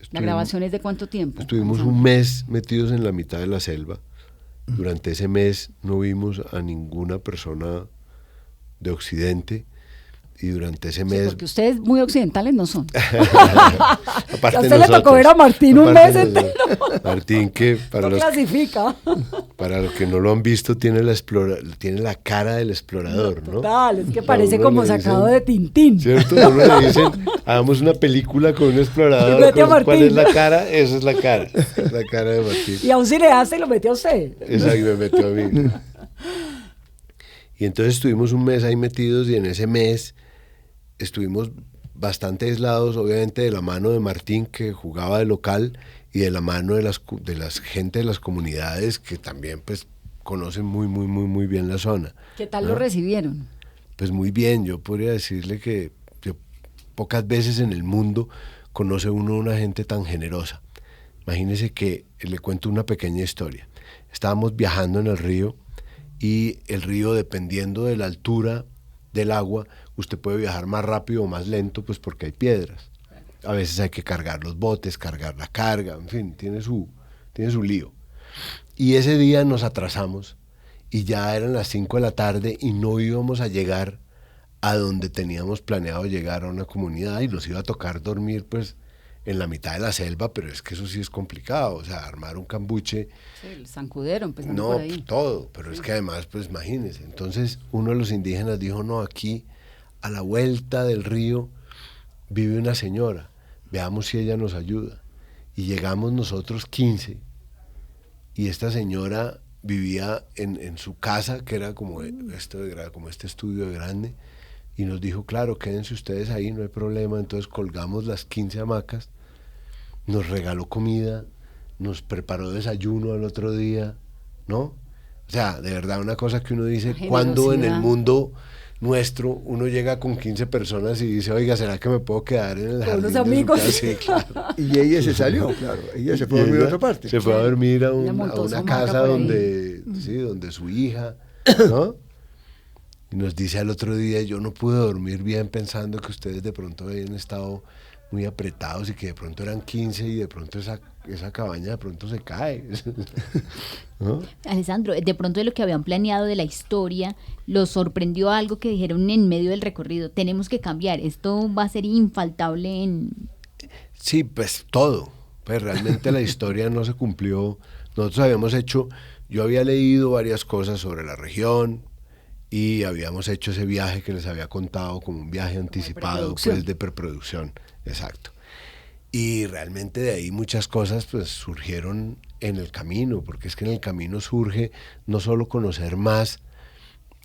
¿La grabación es de cuánto tiempo? Estuvimos un mes metidos en la mitad de la selva. Durante ese mes no vimos a ninguna persona de Occidente, y durante ese Sí, mes... porque ustedes muy occidentales no son. Aparte A usted le tocó nosotros. ver a Martín un Aparte mes nosotros. entero. Martín, que No clasifica. para los que no lo han visto, tiene la cara del explorador, ¿no? Total, es que A parece uno como le sacado dicen- de Tintín. ¿Cierto? A uno le dicen, hagamos una película con un Y explorador. mete a ¿Cuál Martín. es la cara? Esa es la cara. La cara de Martín. Y a un cineasta y lo metió a usted. Esa que me metió a mí. Y entonces estuvimos un mes ahí metidos, y en ese mes estuvimos bastante aislados, obviamente de la mano de Martín, que jugaba de local, y de la mano de las gente de las comunidades que también pues conocen muy bien la zona. ¿Qué tal lo recibieron? Pues muy bien, yo podría decirle que pocas veces en el mundo conoce uno una gente tan generosa. Imagínese que le cuento una pequeña historia. Estábamos viajando en el río, y el río, dependiendo de la altura del agua, usted puede viajar más rápido o más lento, pues porque hay piedras. A veces hay que cargar los botes, cargar la carga, en fin, tiene su lío. Y ese día nos atrasamos, y ya eran las 5 de la tarde y no íbamos a llegar a donde teníamos planeado llegar, a una comunidad, y nos iba a tocar dormir pues en la mitad de la selva, pero es que eso sí es complicado, o sea, armar un cambuche. Sí, el zancudero empezando No, por ahí. pues, todo, pero es que además, pues imagínense. Entonces uno de los indígenas dijo, no, aquí a la vuelta del río vive una señora, veamos si ella nos ayuda. Y llegamos nosotros 15, y esta señora vivía en su casa, que era como este estudio de grande, y nos dijo, claro, quédense ustedes ahí, no hay problema. Entonces colgamos las 15 hamacas, nos regaló comida, nos preparó desayuno al otro día, ¿no? O sea, de verdad, una cosa que uno dice, Una cuando en el generosidad. mundo nuestro uno llega con 15 personas y dice, oiga, ¿será que me puedo quedar en el Con jardín unos de su amigos. casa? Sí, claro. Y ella se salió, claro. Ella se fue a dormir a ella otra parte. se fue a dormir a Ella montó una su hamaca casa por ahí. donde su hija, ¿no? Y nos dice al otro día, yo no pude dormir bien pensando que ustedes de pronto habían estado muy apretados, y que de pronto eran 15, y de pronto esa cabaña de pronto se cae. ¿No? Alessandro, de pronto de lo que habían planeado de la historia, ¿los sorprendió algo que dijeron en medio del recorrido? Tenemos que cambiar, esto va a ser infaltable en... Sí, pues todo. Pues realmente la historia no se cumplió. Nosotros yo había leído varias cosas sobre la región, y habíamos hecho ese viaje que les había contado como un viaje anticipado, preproducción. pues de preproducción, exacto. Y realmente de ahí muchas cosas pues surgieron en el camino, porque es que en el camino surge no solo conocer más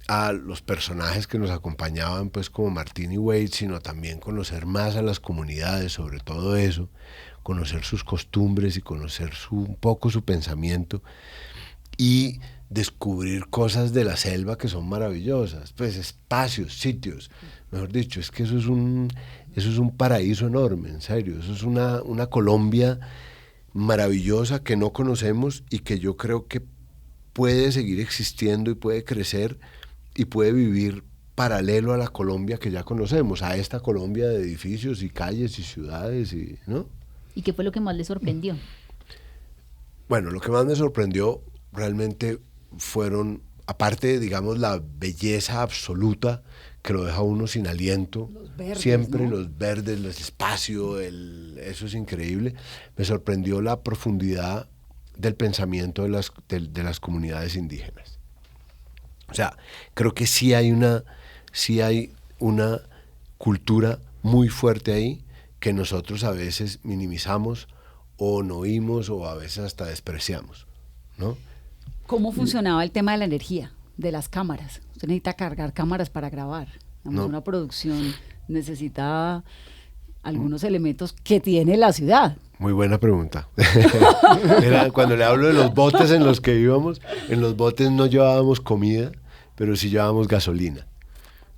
a los personajes que nos acompañaban, pues como Martín y Wade, sino también conocer más a las comunidades, sobre todo eso, conocer sus costumbres y conocer un poco su pensamiento, y descubrir cosas de la selva que son maravillosas, pues espacios, sitios, mejor dicho, es que eso es un paraíso enorme, en serio, eso es una Colombia maravillosa que no conocemos, y que yo creo que puede seguir existiendo y puede crecer y puede vivir paralelo a la Colombia que ya conocemos, a esta Colombia de edificios y calles y ciudades, ¿no? ¿Y qué fue lo que más les sorprendió? Bueno, lo que más me sorprendió realmente fueron aparte, digamos, la belleza absoluta que lo deja uno sin aliento, Los verdes, siempre, ¿no? los verdes, el espacio, eso es increíble. Me sorprendió la profundidad del pensamiento de las comunidades indígenas. O sea, creo que sí hay una cultura muy fuerte ahí que nosotros a veces minimizamos o no oímos o a veces hasta despreciamos, ¿no? ¿Cómo funcionaba el tema de la energía, de las cámaras? Usted necesita cargar cámaras para grabar. Digamos, No. una producción necesita algunos elementos que tiene la ciudad. Muy buena pregunta. Cuando le hablo de los botes en los que íbamos, en los botes no llevábamos comida, pero sí llevábamos gasolina.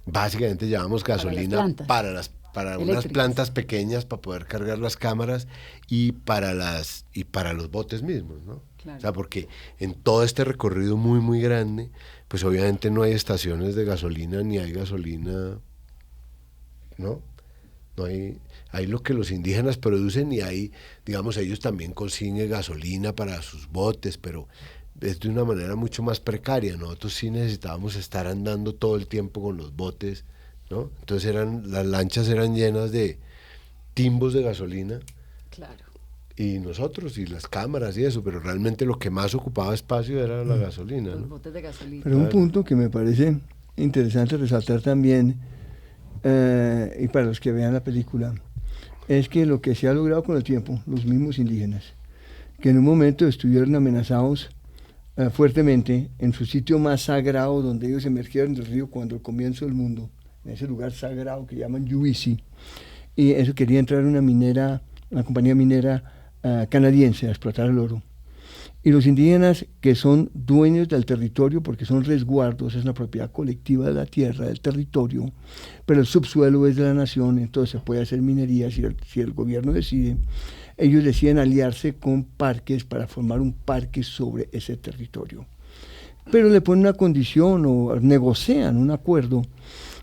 Básicamente llevábamos gasolina para unas eléctricas. plantas pequeñas para poder cargar las cámaras y para los botes mismos, ¿no? Claro. O sea, porque en todo este recorrido muy, muy grande, pues obviamente no hay estaciones de gasolina ni hay gasolina, ¿no? No hay lo que los indígenas producen y hay, digamos, ellos también consiguen gasolina para sus botes, pero es de una manera mucho más precaria. Nosotros sí necesitábamos estar andando todo el tiempo con los botes, ¿no? Entonces las lanchas eran llenas de timbos de gasolina. Claro. Y nosotros, y las cámaras y eso, pero realmente lo que más ocupaba espacio era la gasolina, Los ¿no? botes de gasolina. Pero un punto que me parece interesante resaltar también, y para los que vean la película, es que lo que se ha logrado con el tiempo, los mismos indígenas, que en un momento estuvieron amenazados fuertemente en su sitio más sagrado, donde ellos emergieron del río cuando el comienzo del mundo, en ese lugar sagrado que llaman Yuisi, y eso quería entrar una compañía minera canadiense a explotar el oro. Y los indígenas, que son dueños del territorio porque son resguardos, es una propiedad colectiva de la tierra, del territorio, pero el subsuelo es de la nación, entonces se puede hacer minería si el gobierno decide. Ellos deciden aliarse con parques para formar un parque sobre ese territorio. Pero le ponen una condición o negocian un acuerdo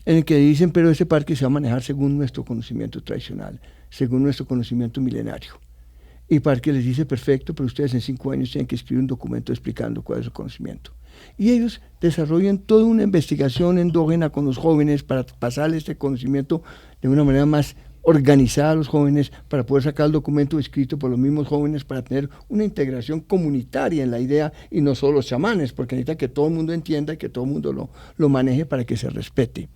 en el que dicen, pero ese parque se va a manejar según nuestro conocimiento tradicional, según nuestro conocimiento milenario. Y Parque les dice, perfecto, pero ustedes en 5 años tienen que escribir un documento explicando cuál es su conocimiento. Y ellos desarrollan toda una investigación endógena con los jóvenes para pasarles este conocimiento de una manera más organizada a los jóvenes, para poder sacar el documento escrito por los mismos jóvenes, para tener una integración comunitaria en la idea, y no solo los chamanes, porque necesita que todo el mundo entienda y que todo el mundo lo maneje para que se respete.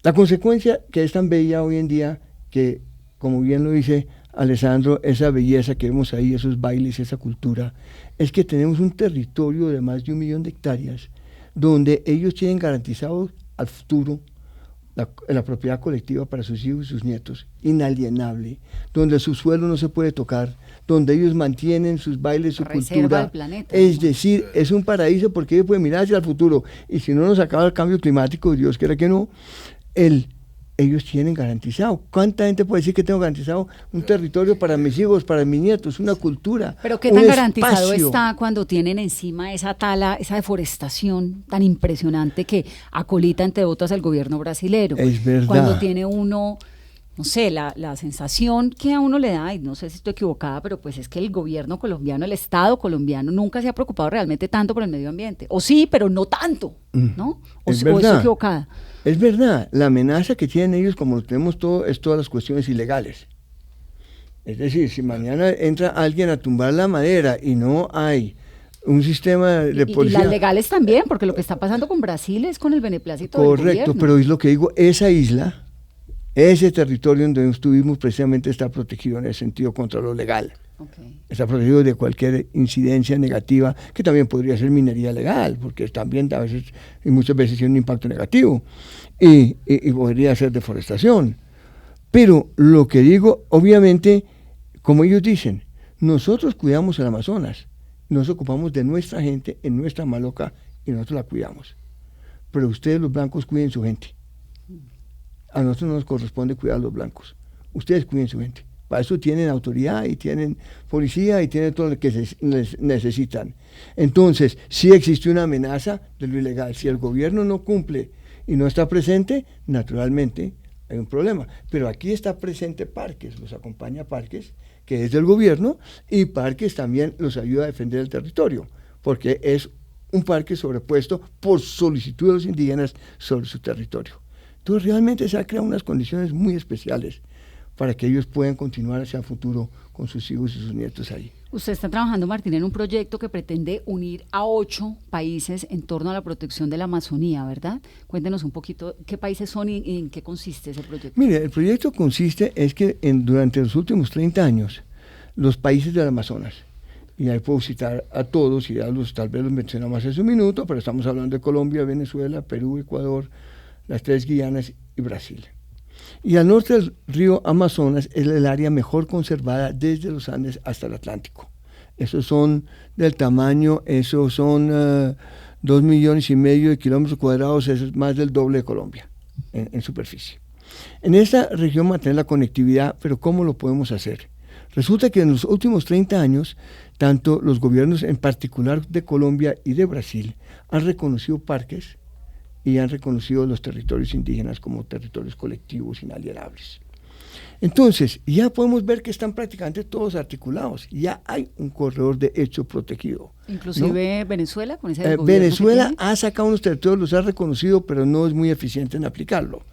La consecuencia que es tan bella hoy en día, que como bien lo dice Alessandro, esa belleza que vemos ahí, esos bailes, esa cultura, es que tenemos un territorio de más de 1 millón de hectáreas, donde ellos tienen garantizado al futuro la propiedad colectiva para sus hijos y sus nietos, inalienable, donde su suelo no se puede tocar, donde ellos mantienen sus bailes, su Reserva cultura. del planeta, Es ¿no? decir, es un paraíso porque ellos pueden mirar hacia el futuro, y si no nos acaba el cambio climático, Dios quiera que no, ellos tienen garantizado. ¿Cuánta gente puede decir que tengo garantizado un territorio para mis hijos, para mis nietos, una cultura? Pero qué un tan garantizado espacio? está cuando tienen encima esa tala, esa deforestación tan impresionante que acolita, entre otras, el gobierno brasilero. Es verdad. Cuando tiene uno, no sé, la sensación que a uno le da, y no sé si estoy equivocada, pero pues es que el gobierno colombiano, el Estado colombiano, nunca se ha preocupado realmente tanto por el medio ambiente. O sí, pero no tanto, ¿no? O Es estoy verdad. equivocada. Es verdad, la amenaza que tienen ellos, como lo tenemos todo, es todas las cuestiones ilegales. Es decir, si mañana entra alguien a tumbar la madera y no hay un sistema de Y policía... las legales también, porque lo que está pasando con Brasil es con el beneplácito del Correcto, gobierno. pero es lo que digo, esa isla, ese territorio donde estuvimos precisamente está protegido en ese sentido contra lo legal. Okay. Está protegido de cualquier incidencia negativa, que también podría ser minería legal, porque también a veces y muchas veces tiene un impacto negativo, y podría ser deforestación. Pero lo que digo, obviamente, como ellos dicen, nosotros cuidamos el Amazonas, nos ocupamos de nuestra gente en nuestra maloca y nosotros la cuidamos. Pero ustedes los blancos cuiden su gente. A nosotros no nos corresponde cuidar a los blancos. Ustedes cuiden su gente. Para eso tienen autoridad y tienen policía y tienen todo lo que necesitan. Entonces, sí existe una amenaza de lo ilegal. Si el gobierno no cumple y no está presente, naturalmente hay un problema. Pero aquí está presente Parques, los acompaña Parques, que es del gobierno, y Parques también los ayuda a defender el territorio, porque es un parque sobrepuesto por solicitud de los indígenas sobre su territorio. Entonces realmente se han creado unas condiciones muy especiales para que ellos puedan continuar hacia el futuro con sus hijos y sus nietos ahí. Usted está trabajando, Martín, en un proyecto que pretende unir a 8 países en torno a la protección de la Amazonía, ¿verdad? Cuéntenos un poquito qué países son y en qué consiste ese proyecto. Mire, el proyecto consiste es que durante los últimos 30 años, los países del Amazonas, y ahí puedo citar a todos, y tal vez los mencionamos hace un minuto, pero estamos hablando de Colombia, Venezuela, Perú, Ecuador, las 3 Guianas y Brasil. Y al norte del río Amazonas es el área mejor conservada desde los Andes hasta el Atlántico. Esos son del tamaño, 2,5 millones de kilómetros cuadrados, eso es más del doble de Colombia en superficie. En esta región mantener la conectividad, pero ¿cómo lo podemos hacer? Resulta que en los últimos 30 años, tanto los gobiernos en particular de Colombia y de Brasil han reconocido parques y han reconocido los territorios indígenas como territorios colectivos inalienables. Entonces, ya podemos ver que están prácticamente todos articulados, ya hay un corredor de hecho protegido. Inclusive, ¿no? Venezuela, con ese gobierno Venezuela ha sacado unos territorios, los ha reconocido, pero no es muy eficiente en aplicarlo,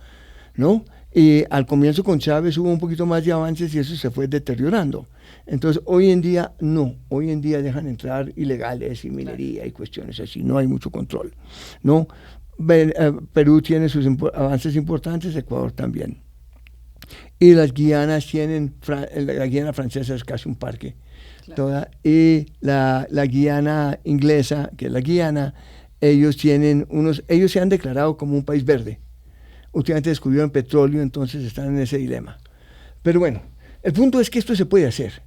¿no? Y al comienzo con Chávez hubo un poquito más de avances y eso se fue deteriorando. Entonces, hoy en día no, hoy en día dejan entrar ilegales y minería y cuestiones así, no hay mucho control, ¿no? Perú tiene sus avances importantes, Ecuador también. Y las Guianas tienen, la Guiana francesa es casi un parque, claro. Y la Guiana inglesa, que es la Guiana, ellos se han declarado como un país verde. Últimamente descubrieron petróleo, entonces están en ese dilema. Pero bueno, el punto es que esto se puede hacer.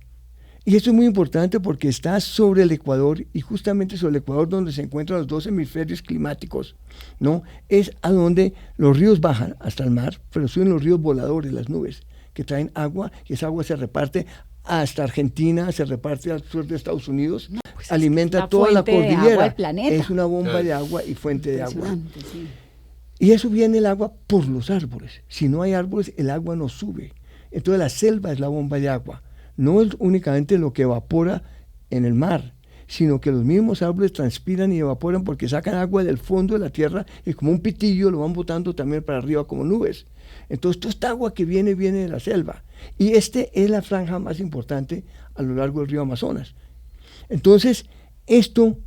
Y esto es muy importante porque está sobre el Ecuador, y justamente sobre el Ecuador donde se encuentran los 2 hemisferios climáticos, ¿no? Es a donde los ríos bajan hasta el mar, pero suben los ríos voladores, las nubes, que traen agua, y esa agua se reparte hasta Argentina, se reparte al sur de Estados Unidos, no, pues alimenta toda la cordillera. Es una bomba de agua y fuente de agua. Sí. Y eso viene el agua por los árboles. Si no hay árboles, el agua no sube. Entonces la selva es la bomba de agua. No es únicamente lo que evapora en el mar, sino que los mismos árboles transpiran y evaporan porque sacan agua del fondo de la tierra y como un pitillo lo van botando también para arriba como nubes. Entonces toda esta agua que viene de la selva. Y es la franja más importante a lo largo del río Amazonas. Entonces, esto,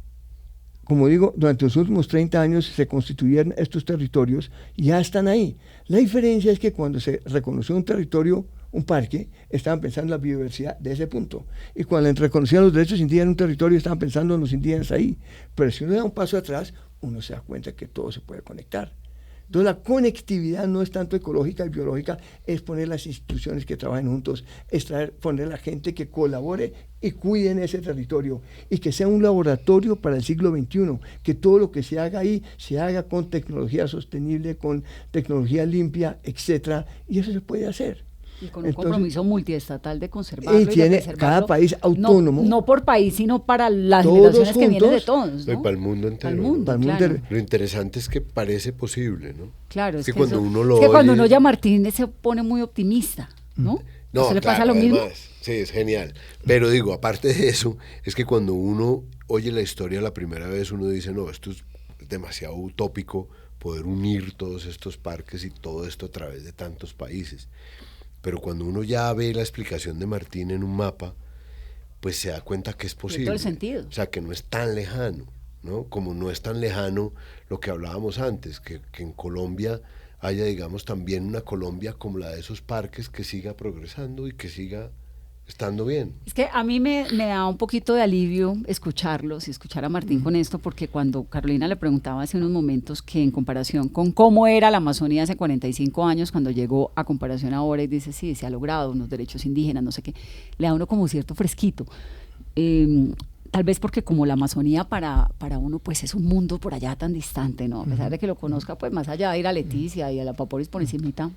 como digo, durante los últimos 30 años se constituyeron estos territorios, ya están ahí. La diferencia es que cuando se reconoció un territorio, un parque, estaban pensando en la biodiversidad de ese punto. Y cuando reconocían los derechos indígenas en un territorio, estaban pensando en los indígenas ahí. Pero si uno da un paso atrás, uno se da cuenta que todo se puede conectar. Entonces la conectividad no es tanto ecológica y biológica, es poner las instituciones que trabajen juntos, es poner la gente que colabore y cuide en ese territorio y que sea un laboratorio para el siglo XXI, que todo lo que se haga ahí se haga con tecnología sostenible, con tecnología limpia, etcétera, y eso se puede hacer. Y con un compromiso multiestatal de conservarlo. Y tiene cada país autónomo. No por país, sino para las generaciones que vienen de todos, ¿no? Y para el mundo entero. Claro. Lo interesante es que parece posible, ¿no? Claro, es que cuando uno lo oye, cuando uno oye a Martín se pone muy optimista, ¿no? No, ¿eso le claro, pasa lo mismo? además, sí, es genial. Pero digo, aparte de eso, es que cuando uno oye la historia la primera vez, uno dice, no, esto es demasiado utópico poder unir todos estos parques y todo esto a través de tantos países. Pero cuando uno ya ve la explicación de Martín en un mapa, pues se da cuenta que es posible. Tiene todo el sentido. O sea, que no es tan lejano, ¿no? Como no es tan lejano lo que hablábamos antes, que en Colombia haya, digamos, también una Colombia como la de esos parques que siga progresando y que siga estando bien. Es que a mí me da un poquito de alivio escucharlos y escuchar a Martín con esto, porque cuando Carolina le preguntaba hace unos momentos que en comparación con cómo era la Amazonía hace 45 años, cuando llegó a comparación ahora y dice, sí, se ha logrado unos derechos indígenas, no sé qué, le da uno como cierto fresquito. Tal vez porque como la Amazonía para uno pues es un mundo por allá tan distante, ¿no? A pesar de que lo conozca pues más allá de ir a Leticia y a la Paporis por encimita,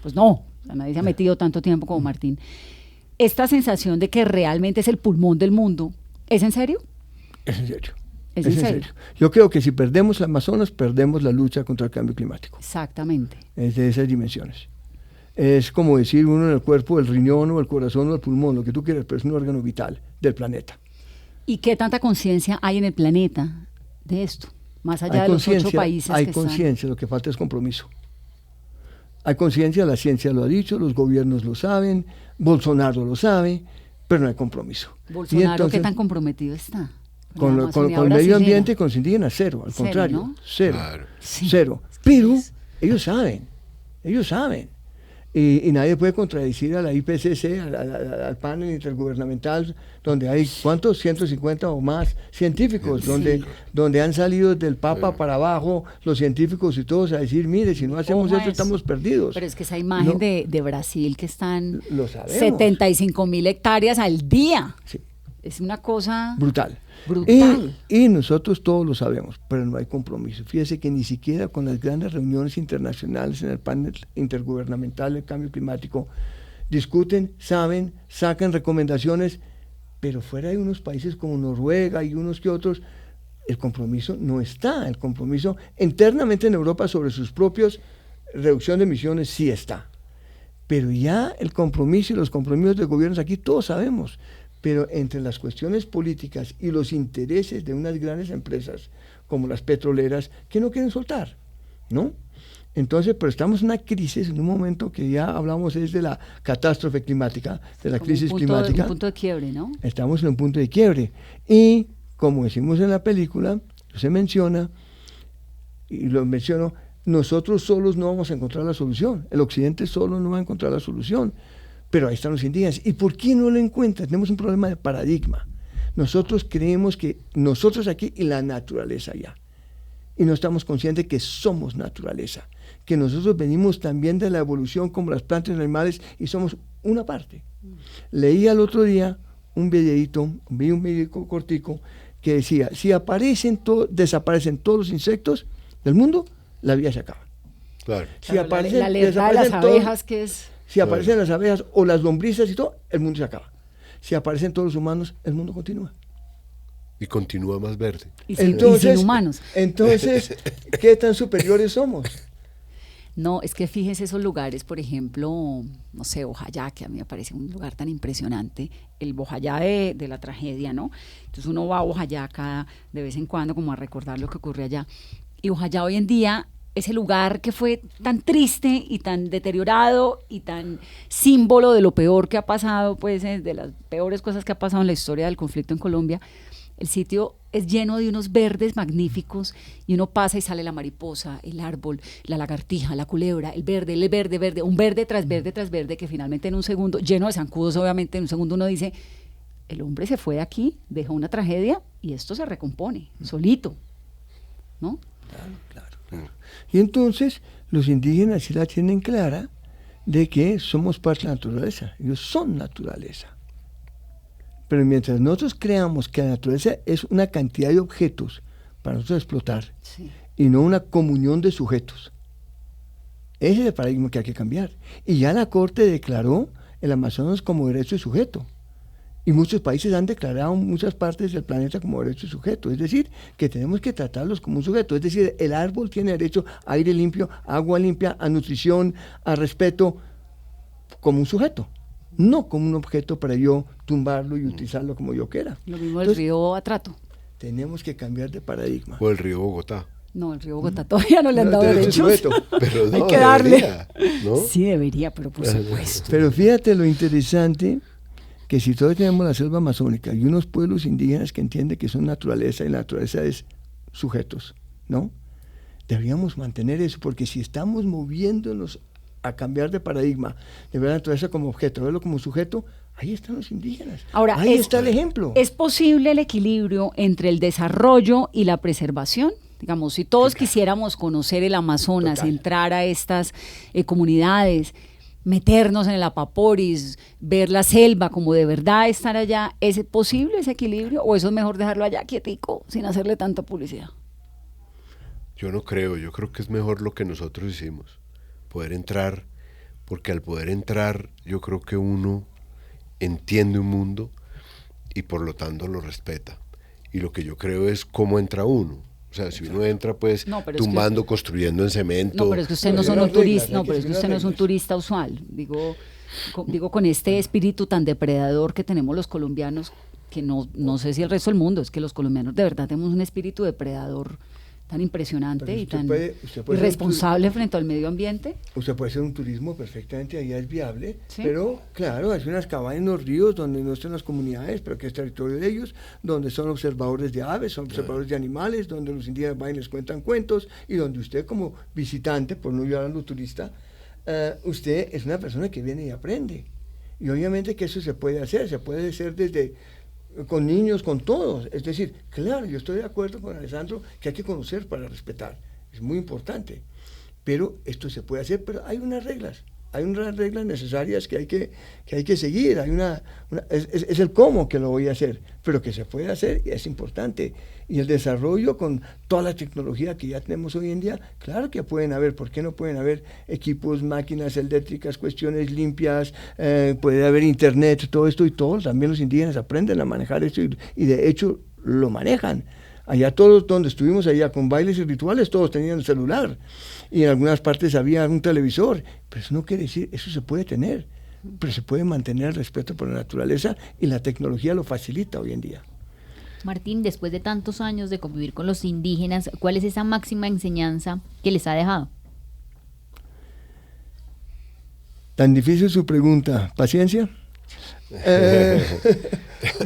pues no, o sea, nadie se ha metido tanto tiempo como Martín. Esta sensación de que realmente es el pulmón del mundo, ¿es en serio? Es en serio. ¿Es en serio? Yo creo que si perdemos el Amazonas, perdemos la lucha contra el cambio climático. Exactamente. Es de esas dimensiones. Es como decir uno en el cuerpo, el riñón o el corazón o el pulmón, lo que tú quieras, pero es un órgano vital del planeta. ¿Y qué tanta conciencia hay en el planeta de esto? Más allá de los 8 países hay que están. conciencia, lo que falta es compromiso. Hay conciencia, la ciencia lo ha dicho, los gobiernos lo saben, Bolsonaro lo sabe, pero no hay compromiso. ¿Bolsonaro entonces, qué tan comprometido está? Con la el Amazonía medio brasilera. ambiente, con los indígenas, cero, al Cero, contrario, ¿no? cero, Claro. Sí. cero. Pero ellos saben. Y nadie puede contradecir a la IPCC, al panel intergubernamental, donde hay, ¿cuántos? 150 o más científicos, donde han salido del Papa para abajo los científicos y todos a decir, mire, si no hacemos Ojo a esto eso. estamos perdidos. Pero es que esa imagen No. de Brasil que están Lo sabemos. 75.000 hectáreas al día. Sí. Es una cosa Brutal. brutal. Y nosotros todos lo sabemos, pero no hay compromiso. Fíjese que ni siquiera con las grandes reuniones internacionales en el panel intergubernamental del cambio climático discuten, saben, sacan recomendaciones, pero fuera hay unos países como Noruega y unos que otros, el compromiso no está. El compromiso internamente en Europa sobre sus propios reducción de emisiones sí está. Pero ya el compromiso y los compromisos de gobiernos aquí todos sabemos. Pero entre las cuestiones políticas y los intereses de unas grandes empresas como las petroleras que no quieren soltar, ¿no? Entonces, pero estamos en una crisis, en un momento que ya hablamos es de la catástrofe climática, de la Como crisis un climática. punto de quiebre, ¿no? Estamos en un punto de quiebre. Y como decimos en la película, se menciona, y lo menciono, nosotros solos no vamos a encontrar la solución. El occidente solo no va a encontrar la solución. Pero ahí están los indígenas. ¿Y por qué no lo encuentran? Tenemos un problema de paradigma. Nosotros creemos que nosotros aquí y la naturaleza allá. Y no estamos conscientes que somos naturaleza. Que nosotros venimos también de la evolución como las plantas y los animales y somos una parte. Leí el otro día un videíto, vi un videíto cortico que decía, si desaparecen todos los insectos del mundo, la vida se acaba. Claro. Si Claro, aparecen, la alerta de las desaparecen todos- abejas que es... Si aparecen las abejas o las lombrices y todo, el mundo se acaba. Si aparecen todos los humanos, el mundo continúa. Y continúa más verde. Y sin humanos. Entonces, ¿qué tan superiores somos? No, es que fíjese esos lugares, por ejemplo, no sé, Bojayá, que a mí me parece un lugar tan impresionante, el Bojayá de la tragedia, ¿no? Entonces uno va a Bojayá de vez en cuando como a recordar lo que ocurre allá. Y Bojayá hoy en día, ese lugar que fue tan triste y tan deteriorado y tan símbolo de lo peor que ha pasado, pues de las peores cosas que ha pasado en la historia del conflicto en Colombia, el sitio es lleno de unos verdes magníficos y uno pasa y sale la mariposa, el árbol, la lagartija, la culebra, el verde, un verde tras verde que finalmente en un segundo, lleno de zancudos obviamente, en un segundo uno dice, el hombre se fue de aquí, dejó una tragedia y esto se recompone, solito, ¿no? Claro. Y entonces, los indígenas sí la tienen clara de que somos parte de la naturaleza. Ellos son naturaleza. Pero mientras nosotros creamos que la naturaleza es una cantidad de objetos para nosotros explotar, Sí. y no una comunión de sujetos, ese es el paradigma que hay que cambiar. Y ya la Corte declaró el Amazonas como derecho de sujeto. Y muchos países han declarado muchas partes del planeta como derecho de sujeto. Es decir, que tenemos que tratarlos como un sujeto. Es decir, el árbol tiene derecho a aire limpio, a agua limpia, a nutrición, a respeto, como un sujeto. No como un objeto para yo tumbarlo y utilizarlo como yo quiera. Lo mismo el Entonces, río Atrato. tenemos que cambiar de paradigma. O el río Bogotá. No, el río Bogotá todavía no le han No, dado derecho derechos. sujeto. Pero no, Hay que darle. debería, ¿no? Sí, debería, pero por supuesto. Pero fíjate lo interesante, que si todos tenemos la selva amazónica y unos pueblos indígenas que entienden que son naturaleza y la naturaleza es sujetos, ¿no? Deberíamos mantener eso, porque si estamos moviéndonos a cambiar de paradigma, de ver la naturaleza como objeto, verlo como sujeto, ahí están los indígenas. Ahora, ahí está el ejemplo. ¿Es posible el equilibrio entre el desarrollo y la preservación? Digamos, si todos quisiéramos conocer el Amazonas, Total. entrar a estas comunidades, meternos en el Apaporis, ver la selva, como de verdad estar allá, ¿es posible ese equilibrio o eso es mejor dejarlo allá quietico, sin hacerle tanta publicidad? Yo no creo, yo creo que es mejor lo que nosotros hicimos, poder entrar, porque al poder entrar yo creo que uno entiende un mundo y por lo tanto lo respeta. Y lo que yo creo es cómo entra uno. O sea, si uno entra pues No, pero es que tumbando, construyendo en cemento. No, pero es que usted no Hay son unas un turista, reglas, no, hay que pero es que seguir usted no las es un reglas. turista usual. Digo con este espíritu tan depredador que tenemos los colombianos, que no sé si el resto del mundo, es que los colombianos de verdad tenemos un espíritu depredador tan impresionante Pero y usted tan puede irresponsable frente al medio ambiente. Usted puede hacer un turismo perfectamente, allá es viable, Sí. pero claro, hay unas cabañas en los ríos donde no están las comunidades, pero que es territorio de ellos, donde son observadores de aves, son observadores de animales, donde los indígenas van y les cuentan cuentos, y donde usted como visitante, por no llamarlo turista, usted es una persona que viene y aprende. Y obviamente que eso se puede hacer desde con niños, con todos. Es decir, claro, yo estoy de acuerdo con Alessandro que hay que conocer para respetar. Es muy importante. Pero esto se puede hacer, pero hay unas reglas necesarias que hay que seguir. Es el cómo que lo voy a hacer, pero que se puede hacer y es importante. Y el desarrollo con toda la tecnología que ya tenemos hoy en día, claro que pueden haber, ¿por qué no pueden haber equipos, máquinas eléctricas, cuestiones limpias, puede haber internet, todo esto y todo? También los indígenas aprenden a manejar esto y de hecho lo manejan. Allá todos donde estuvimos allá con bailes y rituales, todos tenían el celular y en algunas partes había un televisor, pero eso no quiere decir, eso se puede tener, pero se puede mantener el respeto por la naturaleza y la tecnología lo facilita hoy en día. Martín, después de tantos años de convivir con los indígenas, ¿cuál es esa máxima enseñanza que les ha dejado? Tan difícil su pregunta, ¿paciencia?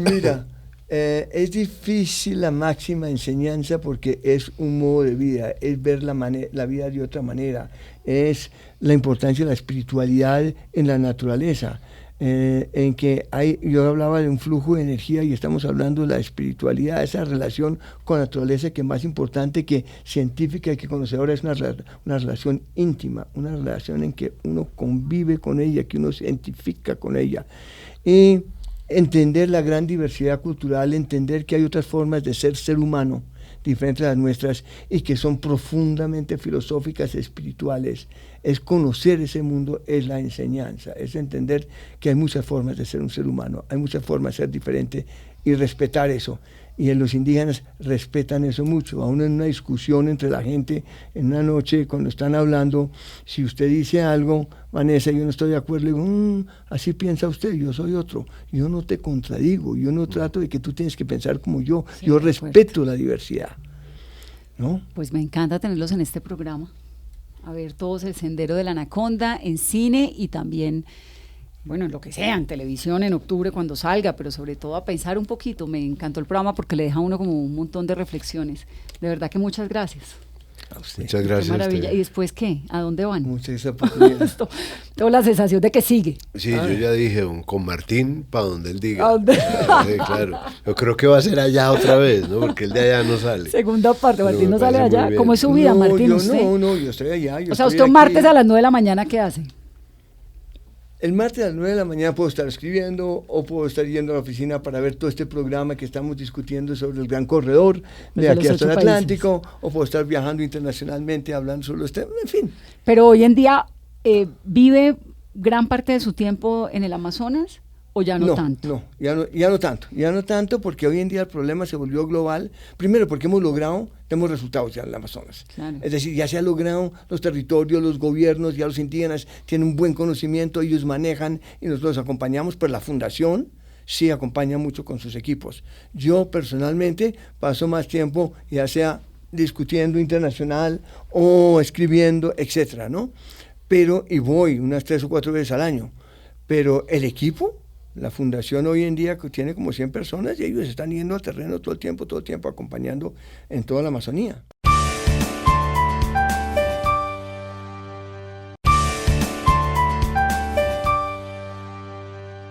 Mira, es difícil la máxima enseñanza porque es un modo de vida, es ver la vida de otra manera, es la importancia de la espiritualidad en la naturaleza, en que yo hablaba de un flujo de energía y estamos hablando de la espiritualidad, esa relación con la naturaleza que más importante que científica y que conocedora es una relación íntima, una relación en que uno convive con ella, que uno se identifica con ella. Y entender la gran diversidad cultural, entender que hay otras formas de ser humano diferentes a las nuestras y que son profundamente filosóficas, espirituales. Es conocer ese mundo, es la enseñanza, es entender que hay muchas formas de ser un ser humano, hay muchas formas de ser diferente y respetar eso. Y los indígenas respetan eso mucho, aún en una discusión entre la gente, en una noche cuando están hablando, si usted dice algo, Vanessa, yo no estoy de acuerdo, le digo, así piensa usted, yo soy otro, yo no te contradigo, yo no trato de que tú tienes que pensar como yo, Sí, yo respeto la diversidad, ¿no? Pues me encanta tenerlos en este programa, a ver todos El Sendero de la Anaconda en cine y también, bueno, en lo que sea, en televisión en octubre cuando salga, pero sobre todo a pensar un poquito. Me encantó el programa porque le deja a uno como un montón de reflexiones. De verdad que muchas gracias. A usted. Muchas gracias. Qué maravilla. a usted. ¿Y después qué? ¿A dónde van? Muchas oportunidades. Tengo la sensación de que sigue. Sí, yo ya dije, con Martín, para donde él diga. ¿A dónde? Sí, claro. Yo creo que va a ser allá otra vez, ¿no? Porque el de allá no sale. Segunda parte, Pero Martín me no sale parece muy allá. bien. ¿Cómo es su vida, Martín? Yo ¿Usted? yo estoy allá. O sea, usted un martes a las 9 de la mañana, ¿qué hace? El martes a las 9 de la mañana puedo estar escribiendo o puedo estar yendo a la oficina para ver todo este programa que estamos discutiendo sobre el Gran Corredor de Desde aquí los hasta el 8 Atlántico, o puedo estar viajando internacionalmente hablando sobre los temas, en fin. Pero hoy en día, ¿vive gran parte de su tiempo en el Amazonas o ya no tanto? No, ya no tanto porque hoy en día el problema se volvió global, primero porque tenemos resultados ya en el Amazonas. Claro. Es decir, ya se ha logrado los territorios, los gobiernos, ya los indígenas tienen un buen conocimiento, ellos manejan y nosotros los acompañamos, pero la fundación sí acompaña mucho con sus equipos. Yo personalmente paso más tiempo ya sea discutiendo internacional o escribiendo, etcétera, ¿no? Y voy unas 3 o 4 veces al año, pero el equipo, la fundación hoy en día tiene como 100 personas y ellos están yendo al terreno todo el tiempo acompañando en toda la Amazonía.